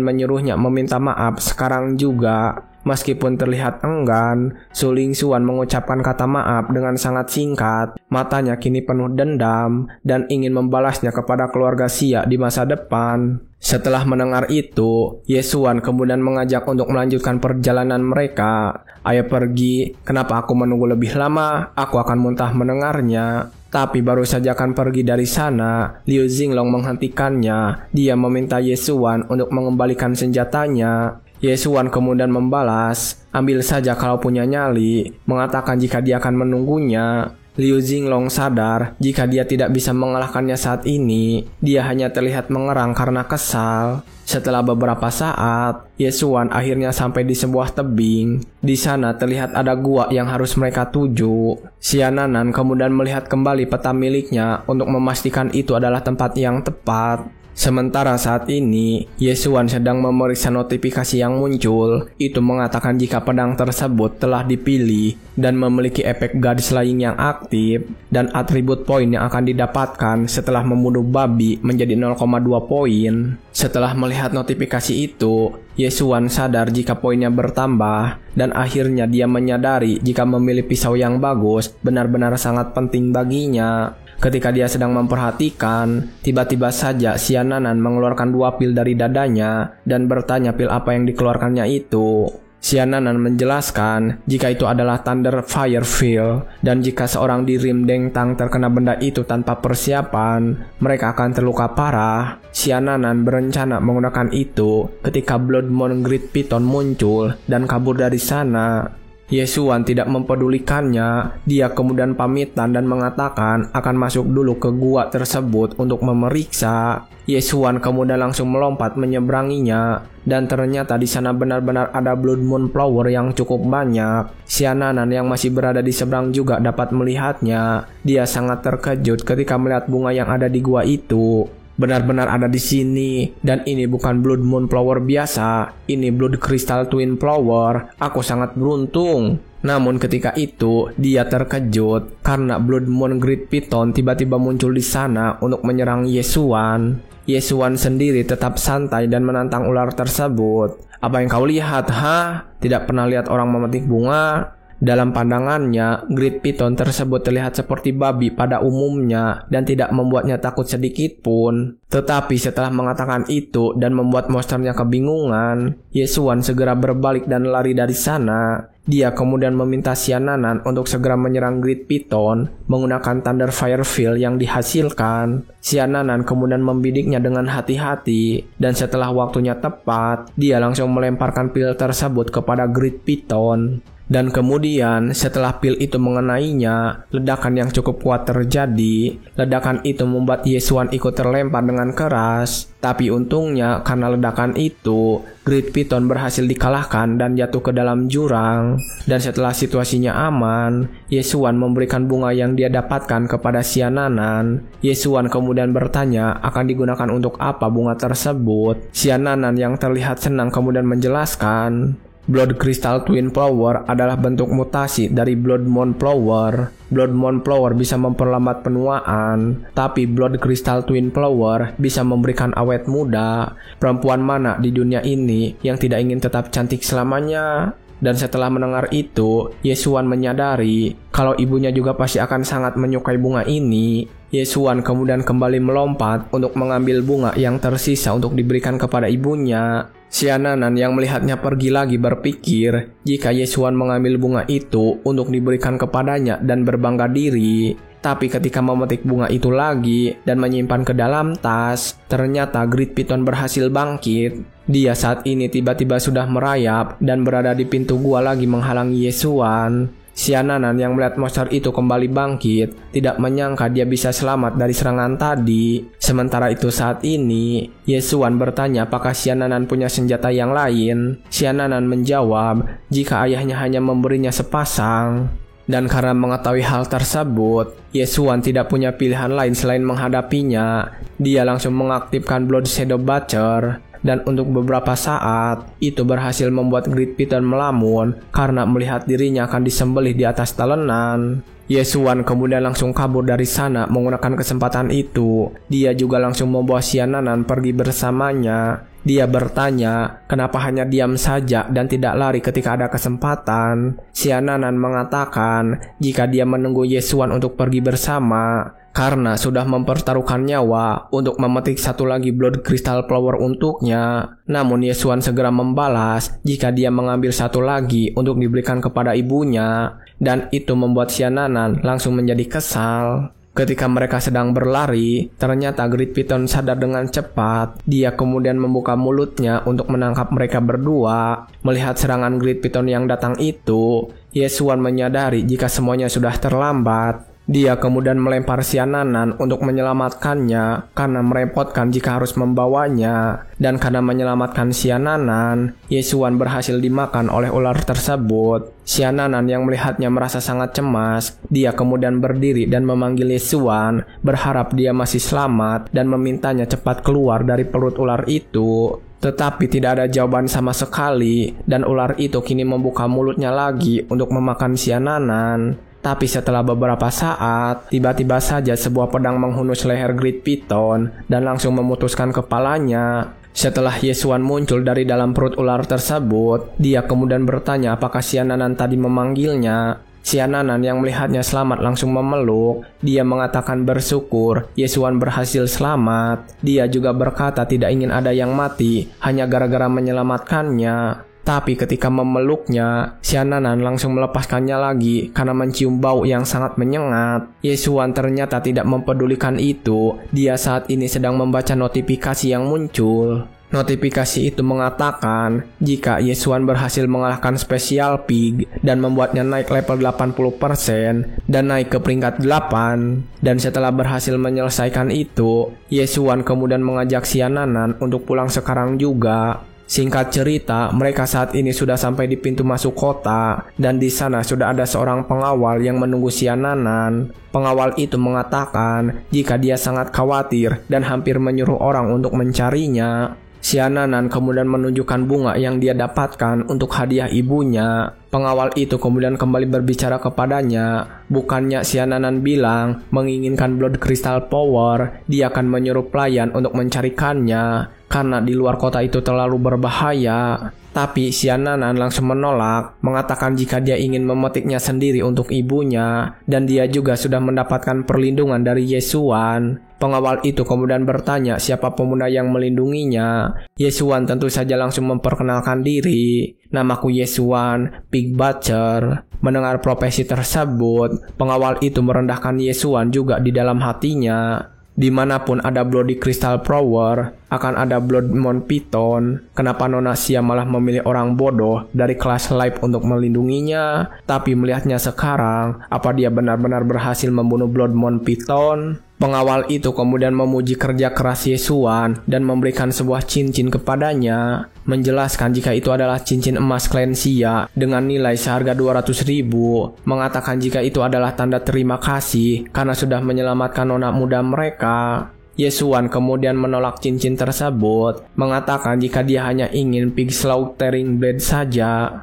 menyuruhnya meminta maaf sekarang juga. Meskipun terlihat enggan, Su Ling Xuan mengucapkan kata maaf dengan sangat singkat. Matanya kini penuh dendam dan ingin membalasnya kepada keluarga Xia di masa depan. Setelah mendengar itu, Yesuan kemudian mengajak untuk melanjutkan perjalanan mereka. Ayo pergi, kenapa aku menunggu lebih lama? Aku akan muntah mendengarnya. Tapi baru saja akan pergi dari sana, Liu Jinglong menghentikannya. Dia meminta Yesuan untuk mengembalikan senjatanya. Yesuan kemudian membalas, ambil saja kalau punya nyali, mengatakan jika dia akan menunggunya. Liu Jinglong sadar jika dia tidak bisa mengalahkannya saat ini. Dia hanya terlihat mengerang karena kesal. Setelah beberapa saat, Ye Xuan akhirnya sampai di sebuah tebing. Di sana terlihat ada gua yang harus mereka tuju. Xiananan kemudian melihat kembali peta miliknya untuk memastikan itu adalah tempat yang tepat. Sementara saat ini, Ye Xuan sedang memeriksa notifikasi yang muncul. Itu mengatakan jika pedang tersebut telah dipilih dan memiliki efek gadis lain yang aktif, dan atribut poin yang akan didapatkan setelah membunuh babi menjadi 0,2 poin. Setelah melihat notifikasi itu, Ye Xuan sadar jika poinnya bertambah, dan akhirnya dia menyadari jika memilih pisau yang bagus benar-benar sangat penting baginya. Ketika dia sedang memperhatikan, tiba-tiba saja Xiananan mengeluarkan 2 pil dari dadanya dan bertanya pil apa yang dikeluarkannya itu. Xiananan menjelaskan jika itu adalah Thunder Fire Field, dan jika seorang di Rim Deng Tang terkena benda itu tanpa persiapan, mereka akan terluka parah. Xiananan berencana menggunakan itu ketika Blood Moon Great Python muncul dan kabur dari sana. Ye Xuan tidak mempedulikannya. Dia kemudian pamitan dan mengatakan akan masuk dulu ke gua tersebut untuk memeriksa. Ye Xuan kemudian langsung melompat menyeberanginya, dan ternyata di sana benar-benar ada Blood Moon Flower yang cukup banyak. Xiananan yang masih berada di seberang juga dapat melihatnya. Dia sangat terkejut ketika melihat bunga yang ada di gua itu. Benar-benar ada di sini, dan ini bukan Blood Moon Flower biasa, ini Blood Crystal Twin Flower. Aku sangat beruntung. Namun ketika itu, dia terkejut karena Blood Moon Great Python tiba-tiba muncul di sana untuk menyerang Ye Xuan. Ye Xuan sendiri tetap santai dan menantang ular tersebut. Apa yang kau lihat, ha? Tidak pernah lihat orang memetik bunga? Dalam pandangannya, Great Python tersebut terlihat seperti babi pada umumnya dan tidak membuatnya takut sedikit pun. Tetapi setelah mengatakan itu dan membuat monsternya kebingungan, Ye Xuan segera berbalik dan lari dari sana. Dia kemudian meminta Xiananan untuk segera menyerang Great Python menggunakan Thunder Fire Field yang dihasilkan. Xiananan kemudian membidiknya dengan hati-hati, dan setelah waktunya tepat, dia langsung melemparkan pil tersebut kepada Great Python. Dan kemudian setelah pil itu mengenainya, ledakan yang cukup kuat terjadi. Ledakan itu membuat Ye Xuan ikut terlempar dengan keras. Tapi untungnya karena ledakan itu, Great Python berhasil dikalahkan dan jatuh ke dalam jurang. Dan setelah situasinya aman, Ye Xuan memberikan bunga yang dia dapatkan kepada Xiananan. Ye Xuan kemudian bertanya akan digunakan untuk apa bunga tersebut. Xiananan yang terlihat senang kemudian menjelaskan, Blood Crystal Twin Flower adalah bentuk mutasi dari Blood Moon Flower. Blood Moon Flower bisa memperlambat penuaan, tapi Blood Crystal Twin Flower bisa memberikan awet muda. Perempuan mana di dunia ini yang tidak ingin tetap cantik selamanya? Dan setelah mendengar itu, Ye Xuan menyadari kalau ibunya juga pasti akan sangat menyukai bunga ini. Ye Xuan kemudian kembali melompat untuk mengambil bunga yang tersisa untuk diberikan kepada ibunya. Xiananan yang melihatnya pergi lagi berpikir jika Ye Xuan mengambil bunga itu untuk diberikan kepadanya dan berbangga diri. Tapi ketika memetik bunga itu lagi dan menyimpan ke dalam tas, ternyata Great Python berhasil bangkit. Dia saat ini tiba-tiba sudah merayap dan berada di pintu gua lagi menghalangi Ye Xuan. Xiananan yang melihat monster itu kembali bangkit tidak menyangka dia bisa selamat dari serangan tadi. Sementara itu saat ini, Ye Xuan bertanya apakah Xiananan punya senjata yang lain. Xiananan menjawab jika ayahnya hanya memberinya sepasang. Dan karena mengetahui hal tersebut, Ye Xuan tidak punya pilihan lain selain menghadapinya. Dia langsung mengaktifkan Blood Shadow Butcher. Dan untuk beberapa saat, itu berhasil membuat Great Python melamun karena melihat dirinya akan disembelih di atas talenan. Ye Xuan kemudian langsung kabur dari sana menggunakan kesempatan itu. Dia juga langsung membawa Xiananan pergi bersamanya. Dia bertanya kenapa hanya diam saja dan tidak lari ketika ada kesempatan. Xiananan mengatakan jika dia menunggu Ye Xuan untuk pergi bersama karena sudah mempertaruhkan nyawa untuk memetik satu lagi Blood Crystal Flower untuknya. Namun Ye Xuan segera membalas jika dia mengambil satu lagi untuk diberikan kepada ibunya, dan itu membuat Xiananan langsung menjadi kesal. Ketika mereka sedang berlari, ternyata Great Python sadar dengan cepat. Dia kemudian membuka mulutnya untuk menangkap mereka berdua. Melihat serangan Great Python yang datang itu, Ye Xuan menyadari jika semuanya sudah terlambat. Dia kemudian melempar Siananan untuk menyelamatkannya karena merepotkan jika harus membawanya. Dan karena menyelamatkan Siananan, Yesuan berhasil dimakan oleh ular tersebut. Siananan yang melihatnya merasa sangat cemas. Dia kemudian berdiri dan memanggil Yesuan, berharap dia masih selamat dan memintanya cepat keluar dari perut ular itu. Tetapi tidak ada jawaban sama sekali, dan ular itu kini membuka mulutnya lagi untuk memakan Siananan. Tapi setelah beberapa saat, tiba-tiba saja sebuah pedang menghunus leher Great Piton dan langsung memutuskan kepalanya. Setelah Yesuan muncul dari dalam perut ular tersebut, dia kemudian bertanya apakah Siananan tadi memanggilnya. Siananan yang melihatnya selamat langsung memeluk. Dia mengatakan bersyukur Yesuan berhasil selamat. Dia juga berkata tidak ingin ada yang mati hanya gara-gara menyelamatkannya. Tapi ketika memeluknya, Siananan langsung melepaskannya lagi karena mencium bau yang sangat menyengat. Yesuan ternyata tidak mempedulikan itu. Dia saat ini sedang membaca notifikasi yang muncul. Notifikasi itu mengatakan jika Yesuan berhasil mengalahkan Special Pig dan membuatnya naik level 80% dan naik ke peringkat 8. Dan setelah berhasil menyelesaikan itu, Yesuan kemudian mengajak Siananan untuk pulang sekarang juga. Singkat cerita, mereka saat ini sudah sampai di pintu masuk kota, dan di sana sudah ada seorang pengawal yang menunggu Siananan. Pengawal itu mengatakan jika dia sangat khawatir dan hampir menyuruh orang untuk mencarinya. Siananan kemudian menunjukkan bunga yang dia dapatkan untuk hadiah ibunya. Pengawal itu kemudian kembali berbicara kepadanya. Bukannya Siananan bilang menginginkan Blood Crystal Power, dia akan menyuruh pelayan untuk mencarikannya karena di luar kota itu terlalu berbahaya. Tapi Siananan langsung menolak, mengatakan jika dia ingin memetiknya sendiri untuk ibunya, dan dia juga sudah mendapatkan perlindungan dari Yesuan. Pengawal itu kemudian bertanya siapa pemuda yang melindunginya. Yesuan tentu saja langsung memperkenalkan diri. Namaku Yesuan, Pig Butcher. Mendengar profesi tersebut, pengawal itu merendahkan Yesuan juga di dalam hatinya. Dimanapun ada Bloody Crystal Power, akan ada Bloodmon Piton. Kenapa Nona Sia malah memilih orang bodoh dari kelas Life untuk melindunginya? Tapi melihatnya sekarang, apa dia benar-benar berhasil membunuh Bloodmon Piton? Pengawal itu kemudian memuji kerja keras Yesuan dan memberikan sebuah cincin kepadanya, menjelaskan jika itu adalah cincin emas klan Sia dengan nilai seharga 200.000, mengatakan jika itu adalah tanda terima kasih karena sudah menyelamatkan nona muda mereka. Yesuan kemudian menolak cincin tersebut, mengatakan jika dia hanya ingin Pig Slaughtering Blade saja.